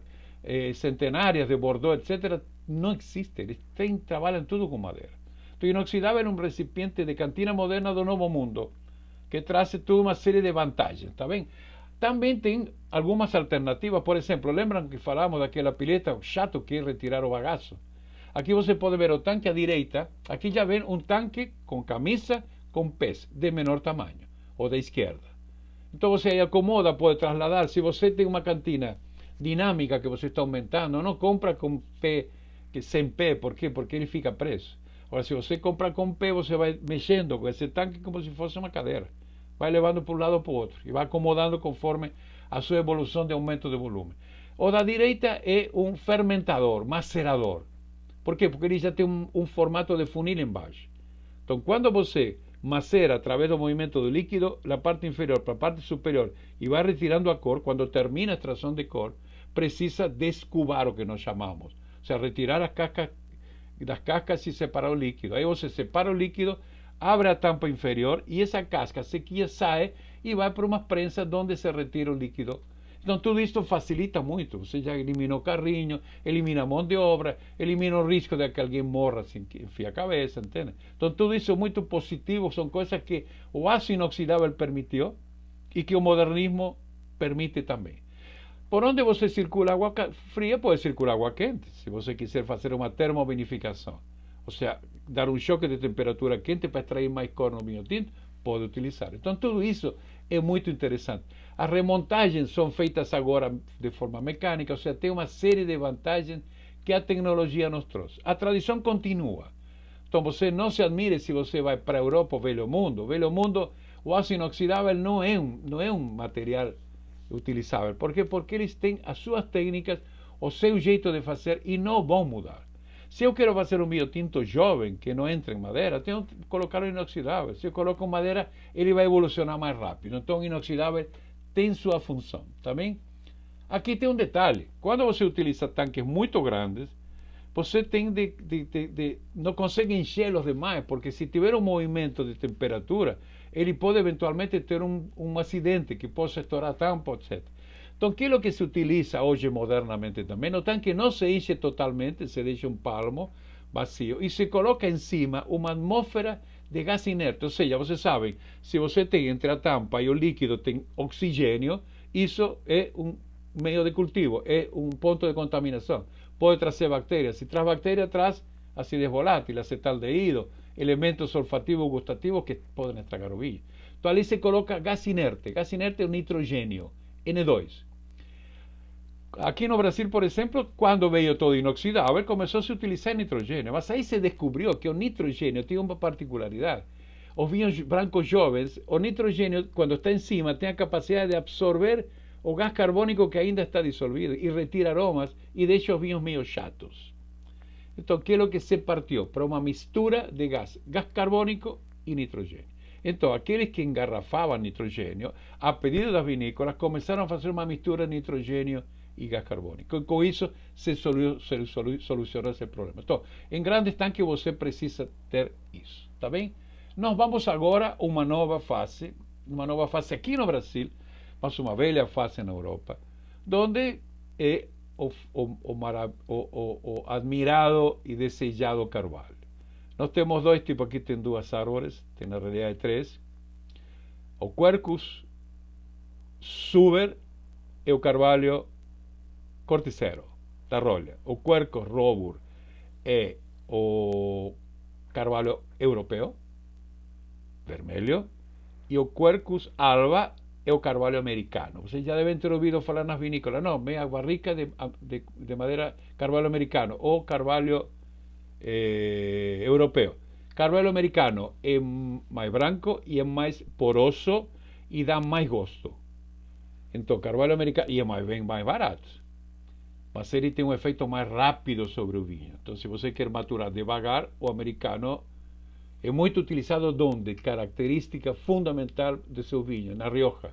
centenárias de Bordeaux, etc., não existem. Eles trabalham tudo com madeira. Então, inoxidável é um recipiente de cantina moderna do Novo Mundo, que traz toda uma série de vantagens, tá bem? Também tem algumas alternativas. Por exemplo, lembram que falamos daquela pileta chato que é retirar o bagaço? Aqui você pode ver o tanque à direita. Aqui já vem um tanque com camisa com pés de menor tamanho, ou da esquerda. Então você aí acomoda, pode trasladar. Se você tem uma cantina dinâmica que você está aumentando, não compra com pé, sem pé. Por quê? Porque ele fica preso. Agora, se você compra com pé, você vai mexendo com esse tanque como se fosse uma cadeira. Vai levando para um lado ou para o outro. E vai acomodando conforme a sua evolução de aumento de volume. O da direita é um fermentador, macerador. Por quê? Porque ele já tem um formato de funil embaixo. Então, quando você macera através do movimento do líquido, a parte inferior para a parte superior e vai retirando a cor, quando termina a extração de cor, precisa descubar o que nós chamamos. Ou seja, retirar as cascas das cascas e separar o líquido. Aí você separa o líquido, abre a tampa inferior e essa casca sequinha sai e vai para uma prensa onde se retira o líquido. Então tudo isso facilita muito. Você já elimina o carrinho, elimina a mão de obra, elimina o risco de que alguém morra sem que enfie a cabeça, entende? Então tudo isso é muito positivo, são coisas que o aço inoxidável permitiu e que o modernismo permite também. Por onde você circula água fria, pode circular água quente, se você quiser fazer uma termovinificação. Ou seja, dar um choque de temperatura quente para extrair mais cor no vinho tinto, pode utilizar. Então tudo isso é muito interessante. As remontagens são feitas agora de forma mecânica, ou seja, tem uma série de vantagens que a tecnologia nos trouxe. A tradição continua. Então você não se admire se você vai para a Europa ou Velho Mundo. Velho Mundo, o aço inoxidável não é um material utilizável. Por quê? Porque eles têm as suas técnicas, o seu jeito de fazer e não vão mudar. Se eu quero fazer um vinho tinto jovem, que não entra em madeira, tenho que colocar o inoxidável. Se eu coloco madeira, ele vai evolucionar mais rápido. Então o inoxidável tem sua função, tá bem? Aqui tem um detalhe. Quando você utiliza tanques muito grandes, você tem não consegue enchê-los demais, porque se tiver um movimento de temperatura, ele pode eventualmente ter um acidente que possa estourar a tampa, etc. Então, o que é o que se utiliza hoje modernamente também? O tanque não se enche totalmente, se deixa um palmo vazio e se coloca em cima uma atmosfera de gás inerte. Ou seja, vocês sabem, se você tem entre a tampa e o líquido tem oxigênio, isso é um meio de cultivo, é um ponto de contaminação. Pode trazer bactérias. Se traz bactéria, traz acidez volátil, acetaldeído, elementos olfativos e gustativos que podem estragar o vinho. Então ali se coloca gás inerte. Gás inerte é o nitrogênio, N2. Aqui no Brasil, por exemplo, quando veio todo inoxidável, começou a se utilizar nitrogênio. Mas aí se descobriu que o nitrogênio tem uma particularidade. Os vinhos brancos jovens, o nitrogênio, quando está em cima, tem a capacidade de absorver o gás carbônico que ainda está dissolvido e retira aromas e deixa os vinhos meio chatos. Então, o que é o que se partiu? Para uma mistura de gás carbônico e nitrogênio. Então, aqueles que engarrafavam nitrogênio, a pedido das vinícolas, começaram a fazer uma mistura de nitrogênio e gás carbônico. E com isso se solucionou esse problema. Então, em grandes tanques você precisa ter isso, tá bem? Nós vamos agora a uma nova fase aqui no Brasil, mas uma velha fase na Europa, onde é o admirado e desejado carvalho. Nós temos dois tipos, aqui tem duas árvores, tem na realidade três. O Quercus suber e o carvalho corticero, da rolha. O Quercus robur é o carvalho europeu, vermelho, e o Quercus alba é o carvalho americano. Vocês já devem ter ouvido falar nas vinícolas. Não, meia barrica de madeira carvalho americano ou carvalho europeu. Carvalho americano é mais branco e é mais poroso e dá mais gosto. Então, carvalho americano, e é bem mais barato. Mas ele tem um efeito mais rápido sobre o vinho. Então, se você quer maturar devagar, o americano é muito utilizado onde? Característica fundamental de seu vinho, na Rioja.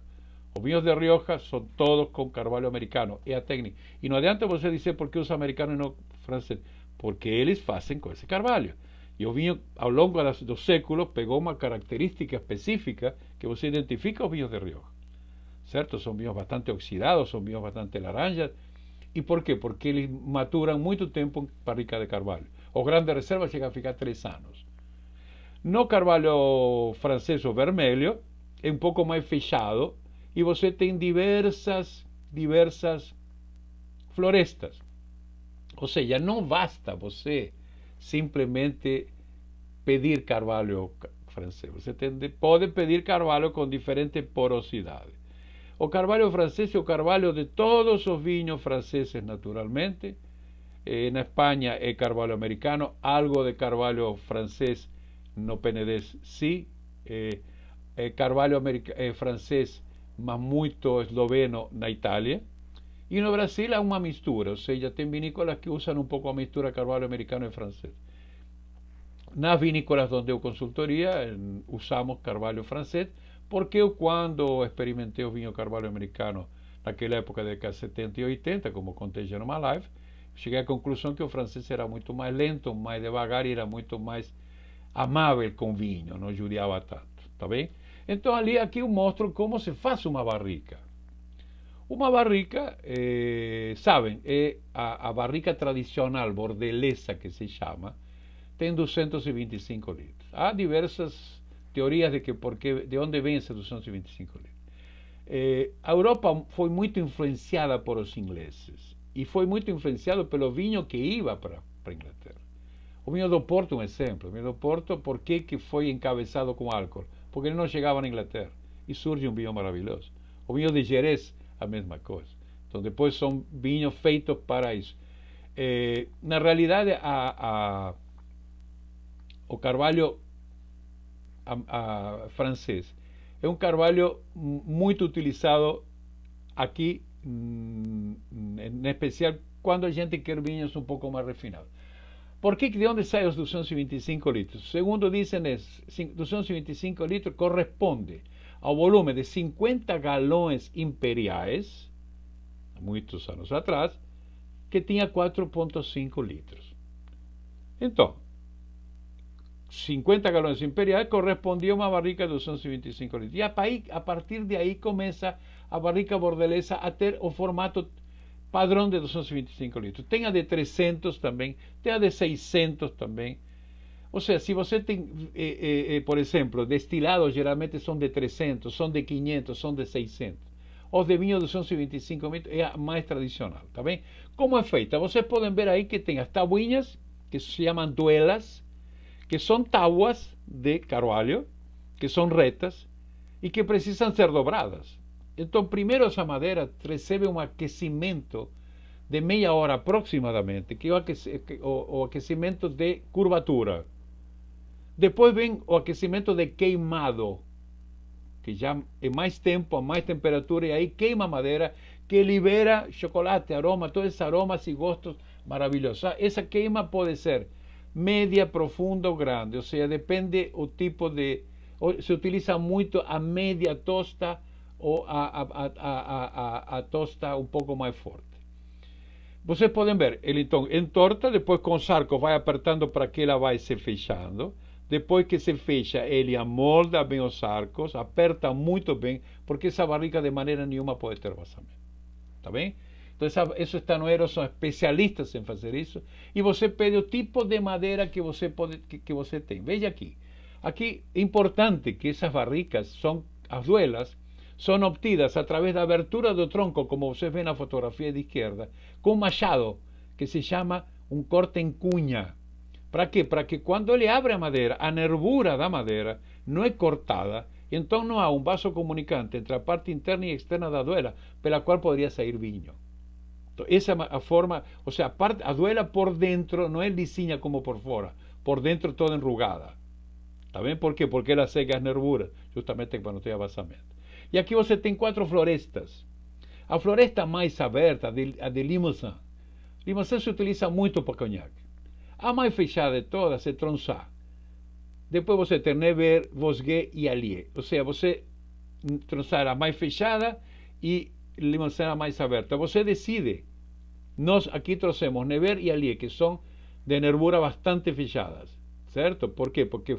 Os vinhos de Rioja são todos com carvalho americano. É a técnica. E não adianta você dizer por que os americanos e não franceses. Porque eles fazem com esse carvalho. E o vinho, ao longo dos séculos, pegou uma característica específica que você identifica os vinhos de Rioja. Certo? São vinhos bastante oxidados, são vinhos bastante laranjas. E por quê? Porque eles maturam muito tempo em barrica de carvalho. Os grandes reservas chegam a ficar 3 anos. No carvalho francês ou vermelho, é um pouco mais fechado e você tem diversas florestas. Ou seja, não basta você simplesmente pedir carvalho francês. Você pode pedir carvalho com diferente porosidade. O carvalho francês é o carvalho de todos os vinhos franceses, naturalmente. Na Espanha é carvalho americano, algo de carvalho francês no Penedès, sim. Carvalho francês, mas muito esloveno na Itália. E no Brasil há uma mistura, ou seja, tem vinícolas que usam um pouco a mistura carvalho americano e francês. Nas vinícolas onde eu consultoria, usamos carvalho francês, porque eu, quando experimentei o vinho carvalho americano, naquela época da década de 70 e 80, como contei já numa live, cheguei à conclusão que o francês era muito mais lento, mais devagar e era muito mais amável com o vinho, não judiava tanto, tá bem? Então ali, aqui eu mostro como se faz uma barrica. Uma barrica, sabem, é a barrica tradicional bordelesa que se chama, tem 225 litros. Há diversas teorias de onde vem esses 225 litros. A Europa foi muito influenciada por os ingleses e foi muito influenciado pelo vinho que ia para a Inglaterra. O vinho do Porto é um exemplo. O vinho do Porto, por que foi encabeçado com álcool? Porque ele não chegava na Inglaterra e surge um vinho maravilhoso. O vinho de Jerez, a mesma coisa. Então depois são vinhos feitos para isso. Na realidade, o carvalho francês é um carvalho muito utilizado aqui, em especial quando a gente quer vinhos um pouco mais refinados. Por que, de onde saem os 225 litros? Segundo dizem, 225 litros corresponde ao volume de 50 galões imperiais, muitos anos atrás, que tinha 4,5 litros. Então, 50 galões imperiais correspondia a uma barrica de 225 litros. E a partir de aí começa a barrica bordelesa a ter o formato padrão de 225 litros. Tem a de 300 também, tem a de 600 também. Ou seja, se você tem, por exemplo, destilados geralmente são de 300, são de 500, são de 600. Os de vinho de 225 litros é a mais tradicional, tá bem? Como é feita? Vocês podem ver aí que tem as tabuinhas, que se chamam duelas, que são tábuas de carvalho, que são retas e que precisam ser dobradas. Então, primeiro essa madeira recebe um aquecimento de meia hora aproximadamente, que é o aquecimento de curvatura. Depois vem o aquecimento de queimado, que já é mais tempo, a mais temperatura, e aí queima a madeira, que libera chocolate, aroma, todos esses aromas e gostos maravilhosos. Essa queima pode ser média, profunda ou grande, ou seja, depende o tipo de... Se utiliza muito a média tosta ou a tosta um pouco mais forte. Vocês podem ver, ele então entorta, depois com o sarco vai apertando para que ela vai se fechando. Depois que se fecha, ele amolda bem os arcos, aperta muito bem, porque essa barrica de maneira nenhuma pode ter vazamento. Tá bem? Então, esses estanoeiros são especialistas em fazer isso. E você pede o tipo de madeira que você tem. Veja aqui. Aqui é importante que essas barricas, as duelas, são obtidas através da abertura do tronco, como vocês veem na fotografia de esquerda, com um machado, que se chama um corte em cunha. Para quê? Para que quando ele abre a madeira, a nervura da madeira não é cortada, então não há um vaso comunicante entre a parte interna e externa da duela, pela qual poderia sair vinho. Então, essa é a forma, ou seja, a duela por dentro não é lisinha como por dentro toda enrugada. Está bem? Por quê? Porque ela seca as nervuras, justamente quando tem vazamento. E aqui você tem 4 florestas. A floresta mais aberta, a de Limousin. Limousin se utiliza muito para conhaque. A mais fechada de todas é Tronçat. Depois você tem Nevers, Vosguet e Allier. Ou seja, você Tronçat é a mais fechada e Limousin é a mais aberta. Você decide. Nós aqui trouxemos Nevers e Allier, que são de nervura bastante fechadas. Certo? Por quê? Porque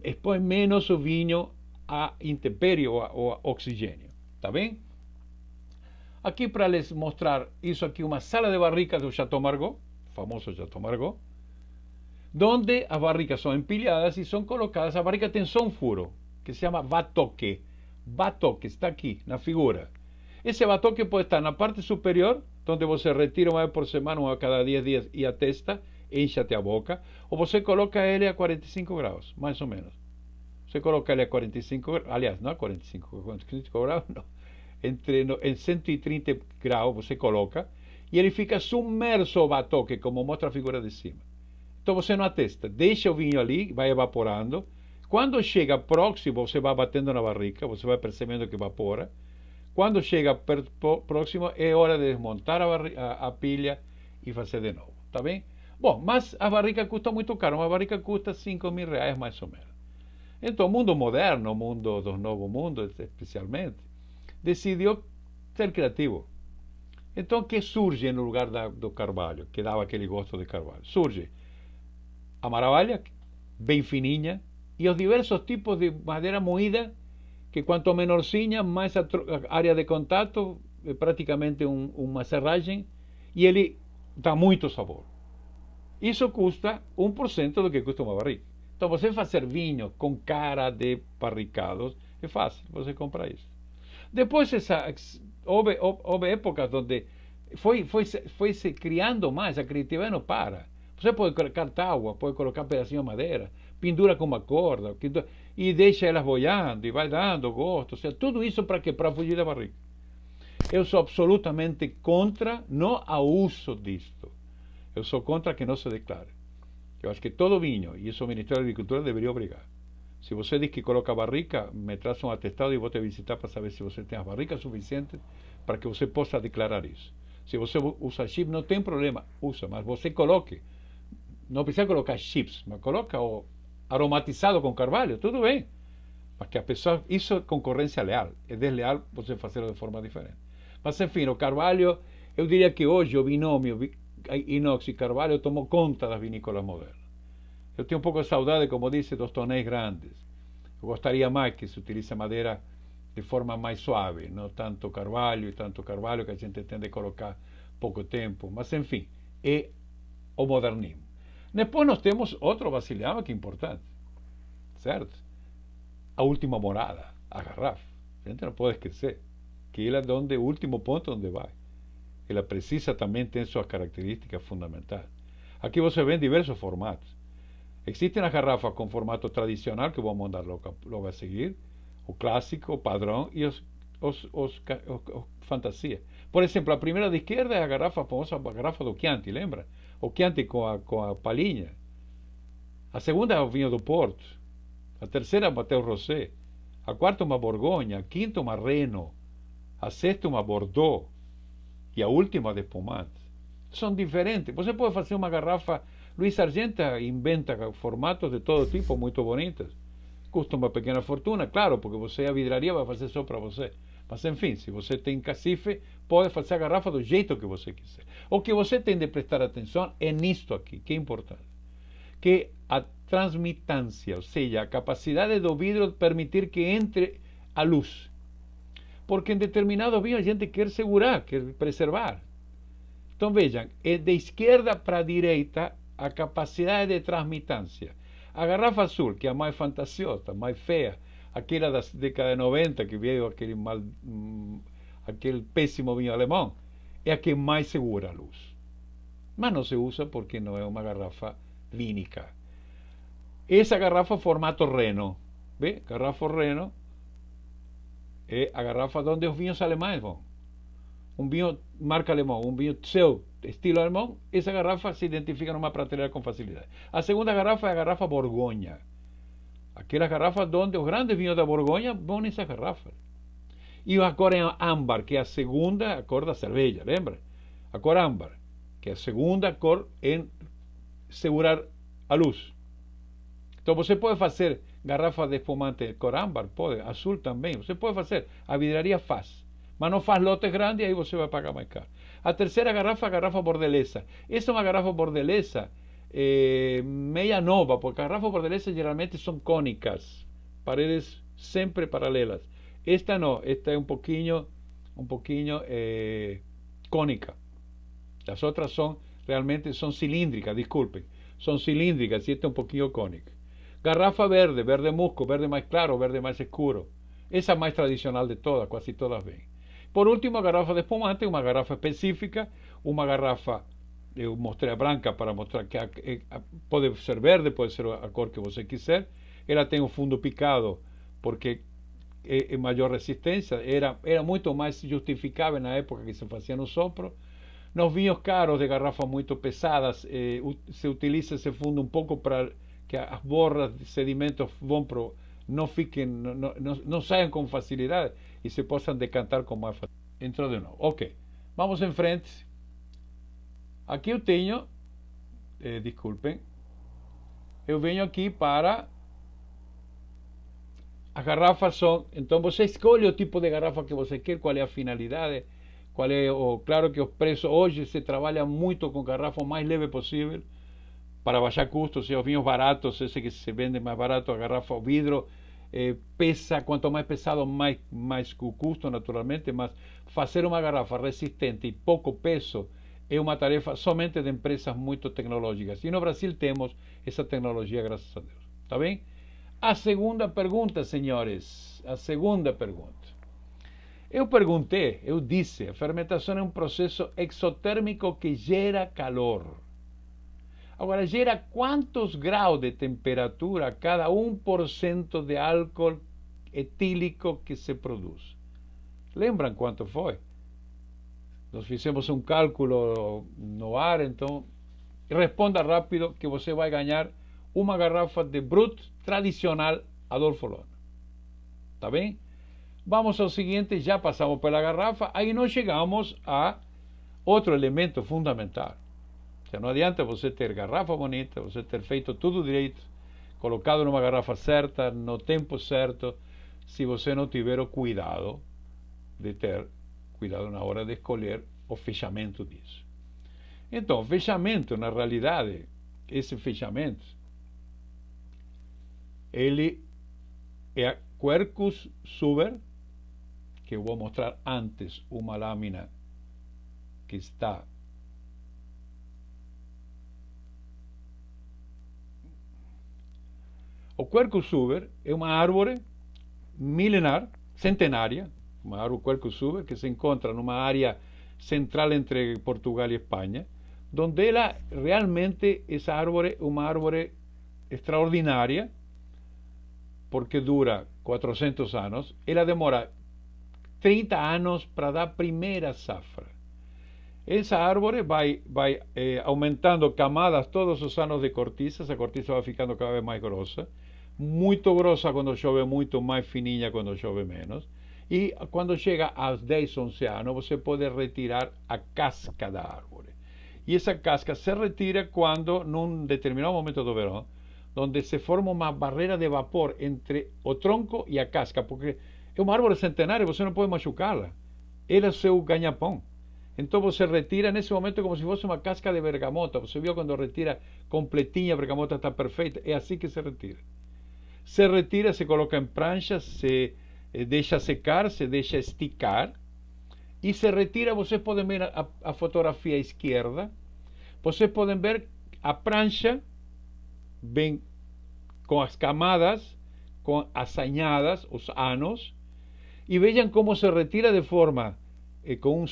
expõe menos o vinho a intempérie ou a oxigênio. Tá bem? Aqui para les mostrar isso aqui, uma sala de barricas do Chateau Margaux, famoso Chateau Margaux, donde as barricas são empilhadas e são colocadas. A barrica tem só um furo, que se chama batoque. Batoque, está aqui na figura. Esse batoque pode estar na parte superior, onde você retira uma vez por semana, uma a cada 10 dias, e atesta. enche-te a boca, ou você coloca ele a 45 graus, mais ou menos. Você coloca ele a 45 graus, aliás, não a 45 graus, não. Em 130 graus você coloca, e ele fica submerso ao batoque, como mostra a figura de cima. Então você não atesta, deixa o vinho ali, vai evaporando. Quando chega próximo, você vai batendo na barrica, você vai percebendo que evapora. Quando chega próximo, é hora de desmontar a pilha e fazer de novo, tá bem? Bom, mas a barrica custa muito caro, uma barrica custa R$ 5.000 mais ou menos. Então o mundo moderno, o mundo dos novos mundos especialmente, decidiu ser criativo. Então o que surge no lugar do carvalho, que dava aquele gosto de carvalho? Surge a maravilha, bem fininha, e os diversos tipos de madeira moída, que quanto menorzinha, mais a área de contato, é praticamente uma serragem, e ele dá muito sabor. Isso custa 1% do que custa uma barrica. Então você fazer vinho com cara de barricados é fácil, você compra isso. Depois houve épocas onde foi se criando mais, a criatividade não para. Você pode colocar tábua, pode colocar pedacinho de madeira, pendura com uma corda, e deixa elas boiando, e vai dando gosto. Ou seja, tudo isso para quê? Para fugir da barriga. Eu sou absolutamente contra, não ao uso disto. Eu sou contra que não se declare. Eu acho que todo vinho, e isso o Ministério da Agricultura deveria obrigar. Se você diz que coloca barrica, me traz um atestado e vou te visitar para saber se você tem as barricas suficientes para que você possa declarar isso. Se você usa chip, não tem problema, usa, mas você coloque. Não precisa colocar chips, mas coloca o aromatizado com carvalho, tudo bem. Mas que a pessoa, isso é concorrência leal. É desleal você fazê-lo de forma diferente. Mas enfim, o carvalho, eu diria que hoje o binômio inox e carvalho tomou conta das vinícolas modernas. Eu tenho um pouco de saudade, como disse, dos tonéis grandes. Eu gostaria mais que se utilize madeira de forma mais suave, não tanto carvalho que a gente tende a colocar pouco tempo. Mas enfim, é o modernismo. Depois nós temos outro vasilhame que é importante, certo? A última morada, a garrafa. A gente não pode esquecer que ela é o último ponto onde vai. Ela precisa também ter suas características fundamentais. Aqui você vê diversos formatos. Existem as garrafas com formato tradicional, que vamos mandar logo a seguir, o clássico, o padrão e os fantasia. Por exemplo, a primeira de esquerda é a famosa garrafa do Chianti, lembra? O Chianti com a palhinha. A segunda é o vinho do Porto. A terceira é o Mateus Rosé. A quarta uma Borgonha. A quinta uma Reno. A sexta uma Bordeaux. E a última de espumante. São diferentes. Você pode fazer uma garrafa. Luiz Argenta inventa formatos de todo tipo, muito bonitos. Custa uma pequena fortuna, claro, porque você a vidraria vai fazer só para você. Mas enfim, se você tem cacife, pode fazer a garrafa do jeito que você quiser. O que você tem de prestar atenção é nisto aqui, que é importante. Que a transmitância, ou seja, a capacidade do vidro de permitir que entre a luz. Porque em determinado vinho a gente quer segurar, quer preservar. Então vejam, é de esquerda para a direita a capacidade de transmitância. A garrafa azul, que é a mais fantasiosa, mais feia, aquela da década de 90, que veio aquele péssimo vinho alemão, é a que mais segura a luz. Mas não se usa porque não é uma garrafa vínica. Essa garrafa formato Reno, vê? Garrafa Reno é a garrafa onde os vinhos alemães vão. Um vinho marca alemão, um vinho seu estilo alemão, essa garrafa se identifica numa prateleira com facilidade. A segunda garrafa é a garrafa Borgonha. Aquelas garrafas onde os grandes vinhos da Borgonha vão nessas garrafas. E a cor é âmbar, que é a segunda cor da cerveja, lembra? A cor âmbar, que é a segunda cor em segurar a luz. Então você pode fazer garrafa de espumante cor âmbar, pode, azul também, você pode fazer, a vidraria faz. Mas não faz lotes grandes e aí você vai pagar mais caro. A terceira garrafa é a garrafa bordelesa. Essa é uma garrafa bordelesa meia nova, porque as garrafas bordelesas geralmente são cônicas, paredes sempre paralelas. Esta não, esta é um pouquinho cônica. As outras realmente são cilíndricas, desculpem. São cilíndricas e esta é um pouquinho cônica. Garrafa verde, verde musgo, verde mais claro, verde mais escuro. Essa é a mais tradicional de todas, quase todas vêm. Por último, a garrafa de espumante, uma garrafa específica, uma garrafa eu mostrei a branca para mostrar que pode ser verde, pode ser a cor que você quiser. Ela tem o fundo picado porque é maior resistência, era muito mais justificável na época que se fazia no sopro. Nos vinhos caros de garrafas muito pesadas, se utiliza esse fundo um pouco para que as borras de sedimentos não fiquem, não saiam com facilidade e se possam decantar com mais facilidade. Entrou de novo. Ok, vamos em frente. Aqui eu tenho, desculpem, eu venho aqui para as garrafas são, então você escolhe o tipo de garrafa que você quer, qual é a finalidade, qual é o, claro que os preços, hoje se trabalha muito com garrafa o mais leve possível, para baixar custos, e os vinhos baratos, esse que se vende mais barato, a garrafa, o vidro, pesa, quanto mais pesado, mais o custo, naturalmente, mas fazer uma garrafa resistente e pouco peso é uma tarefa somente de empresas muito tecnológicas. E no Brasil temos essa tecnologia, graças a Deus. Está bem? A segunda pergunta, senhores, a segunda pergunta. Eu disse, a fermentação é um processo exotérmico que gera calor. Agora, gera quantos graus de temperatura a cada 1% de álcool etílico que se produz? Lembram quanto foi? Nós fizemos um cálculo no ar, então responda rápido que você vai ganhar uma garrafa de Brut tradicional Adolfo Lona. Tá bem? Vamos ao seguinte, já passamos pela garrafa, aí nós chegamos a outro elemento fundamental. Já não adianta você ter garrafa bonita, você ter feito tudo direito, colocado numa garrafa certa, no tempo certo, se você não tiver o cuidado de ter cuidado na hora de escolher o fechamento disso. Então, fechamento, na realidade, esse fechamento, ele é a Quercus Suber, que eu vou mostrar antes uma lâmina que está o Quercus Suber é uma árvore milenar, centenária, uma árvore Quercus Suber que se encontra numa área central entre Portugal e Espanha, donde ela realmente, essa árvore é uma árvore extraordinária, porque dura 400 anos, ela demora 30 anos para dar a primeira safra. Essa árvore vai aumentando camadas todos os anos de cortiça, essa cortiça vai ficando cada vez mais grossa, muito grossa quando chove muito, mais fininha quando chove menos, e quando chega aos 10, 11 anos, você pode retirar a casca da árvore. E essa casca se retira quando, num determinado momento do verão, onde se forma uma barreira de vapor entre o tronco e a casca, porque é uma árvore centenária, você não pode machucá-la. Ela é o seu ganha-pão. Então você retira nesse momento como se fosse uma casca de bergamota. Você viu quando retira completinha, a bergamota está perfeita? É assim que se retira. Se retira, se coloca em prancha, se deixa secar, se deixa esticar. E se retira, vocês podem ver a fotografia à esquerda. Vocês podem ver a prancha bem com as camadas, com assanhadas, os anos. E vejam como se retira de forma con un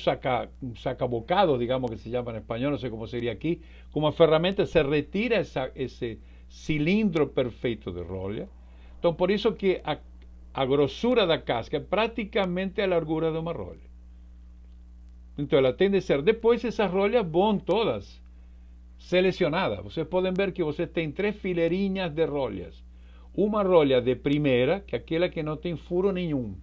sacabocado, digamos que se llama en español, no sé cómo sería aquí, como ferramenta se retira ese cilindro perfeito de rolha. Então, por isso que a grossura da casca é praticamente a largura de uma rolha. Então, ela tende a ser. Depois, essas rolhas vão todas selecionadas. Vocês podem ver que você tem 3 fileirinhas de rolhas. Uma rolha de primeira, que é aquela que não tem furo nenhum.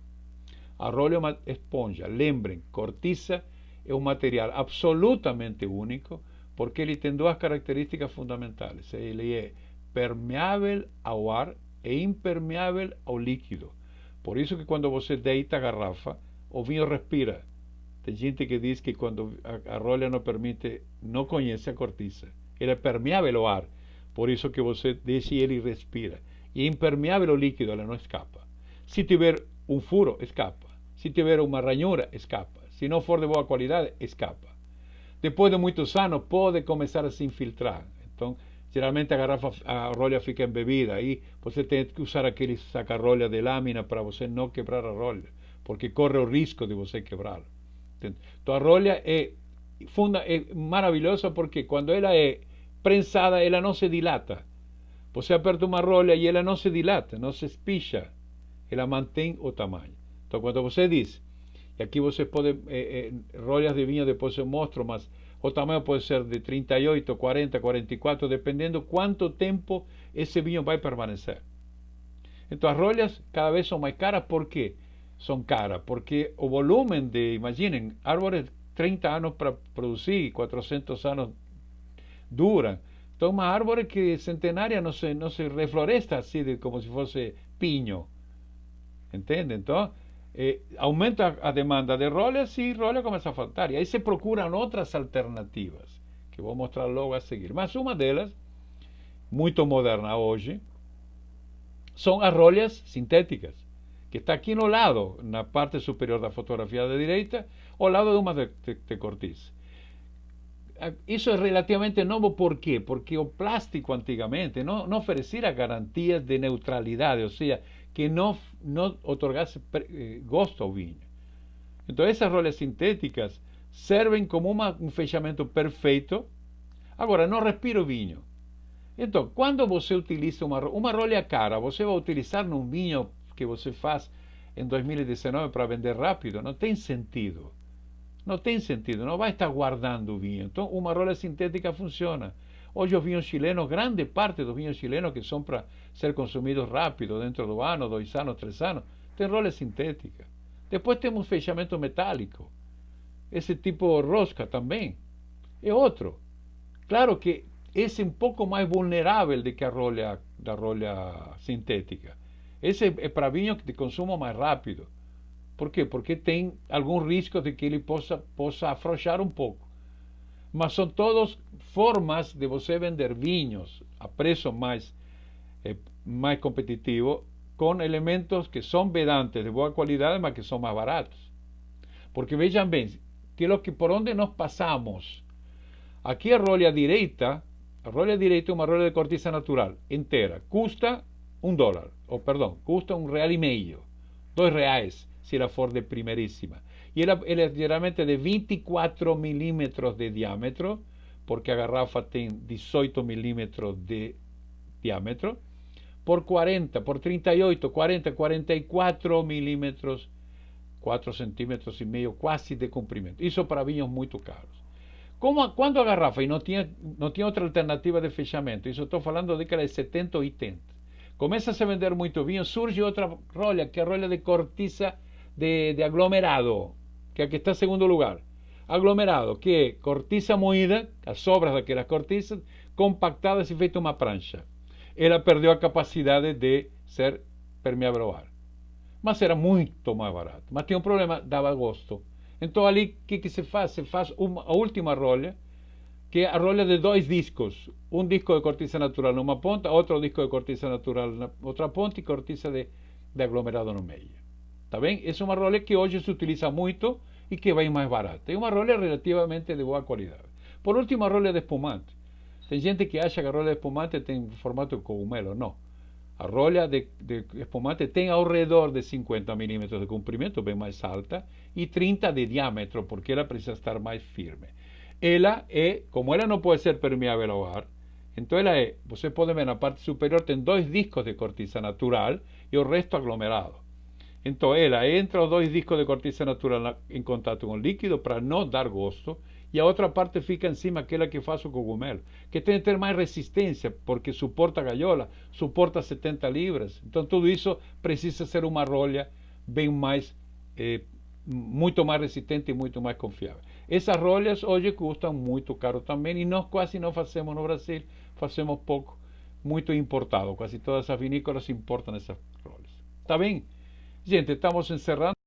A rolha é uma esponja. Lembrem, cortiça é um material absolutamente único, porque ele tem 2 características fundamentais. Ele é permeável ao ar e impermeável ao líquido. Por isso que quando você deita a garrafa, o vinho respira. Tem gente que diz que quando a rolha não permite, não conhece a cortiça. Ele é permeável ao ar. Por isso que você deixa ele e respira. E é impermeável ao líquido, ela não escapa. Se tiver um furo, escapa. Se tiver uma ranhura, escapa. Se não for de boa qualidade, escapa. Depois de muitos anos, pode começar a se infiltrar. Então, geralmente a rolha fica embebida. Aí você tem que usar aquele saca-rolha de lâmina para você não quebrar a rolha, porque corre o risco de você quebrá-la. Então, a rolha é maravilhosa porque quando ela é prensada, ela não se dilata. Você aperta uma rolha e ela não se dilata, não se espicha. Ela mantém o tamanho. Então, quando você diz, e aqui você pode, rolhas de vinho depois eu mostro, mas o tamanho pode ser de 38, 40, 44, dependendo quanto tempo esse vinho vai permanecer. Então, as rolhas cada vez são mais caras, por quê? São caras porque o volume de, imaginem, árvores 30 anos para produzir, 400 anos duram. Então, uma árvore que centenária não se refloresta assim como se fosse pinho. Entende? Então, aumenta a demanda de rolhas e rolha começa a faltar. E aí se procuram outras alternativas, que vou mostrar logo a seguir. Mas uma delas, muito moderna hoje, são as rolhas sintéticas, que está aqui no lado, na parte superior da fotografia da direita, ao lado de uma de cortiça. Isso é relativamente novo, por quê? Porque o plástico antigamente não oferecia garantias de neutralidade, ou seja, que não otorgasse gosto ao vinho. Então essas rolhas sintéticas servem como um fechamento perfeito. Agora, não respira o vinho. Então, quando você utiliza uma rolha cara, você vai utilizar num vinho que você faz em 2019 para vender rápido, não tem sentido. Não tem sentido, não vai estar guardando o vinho. Então, uma rolha sintética funciona. Hoje os vinhos chilenos, grande parte dos vinhos chilenos que são para ser consumidos rápido, dentro do ano, 2 anos, 3 anos, tem rolha sintética. Depois temos fechamento metálico. Esse tipo rosca também é outro. Claro que esse é um pouco mais vulnerável do que da rolha sintética. Esse é para vinho de consumo mais rápido. Por quê? Porque tem algum risco de que ele possa afrouxar um pouco. Mas são todas formas de você vender vinhos a preço mais competitivo, com elementos que são vedantes, de boa qualidade, mas que são mais baratos. Porque vejam bem, por onde nós passamos. Aqui a rolha direita é uma rolha de cortiça natural, inteira. Custa $1, ou perdão, custa R$1,50, R$2, se ela for de primeiríssima. E ela é geralmente de 24 milímetros de diâmetro, porque a garrafa tem 18 milímetros de diâmetro, por 40, por 38, 40, 44 milímetros, 4 centímetros e meio quase de comprimento. Isso para vinhos muito caros. Quando a garrafa, e não tinha outra alternativa de fechamento, isso estou falando da década de 70 ou 80, começa a se vender muito vinho, surge outra rolha, que é a rolha de cortiça de aglomerado, que aqui está em segundo lugar. Aglomerado, que é cortiça moída, as sobras daquelas cortiças, compactadas e feita uma prancha. Ela perdeu a capacidade de ser permeável ao ar. Mas era muito mais barato. Mas tinha um problema, dava gosto. Então ali, o que se faz? Se faz a última rolha, que é a rolha de 2 discos. Um disco de cortiça natural numa ponta, outro disco de cortiça natural na outra ponta e cortiça de aglomerado no meio. Tá bem? Essa é uma rolha que hoje se utiliza muito e que vai mais barata. É uma rolha relativamente de boa qualidade. Por último, a rolha de espumante. Tem gente que acha que a rolha de espumante tem formato de cogumelo. Não. A rolha de espumante tem ao redor de 50 milímetros de comprimento, bem mais alta, e 30 de diâmetro, porque ela precisa estar mais firme. Ela como ela não pode ser permeável ao ar, então você pode ver na parte superior, tem 2 discos de cortiça natural e o resto aglomerado. Então ela entra os 2 discos de cortiça natural em contato com o líquido para não dar gosto, e a outra parte fica em cima, aquela que faz o cogumelo, que tem que ter mais resistência, porque suporta a gaiola, suporta 70 libras. Então tudo isso precisa ser uma rolha bem mais, muito mais resistente e muito mais confiável. Essas rolhas hoje custam muito caro também, e nós quase não fazemos no Brasil, fazemos pouco, muito importado. Quase todas as vinícolas importam essas rolhas. Está bem? Gente, estamos encerrando.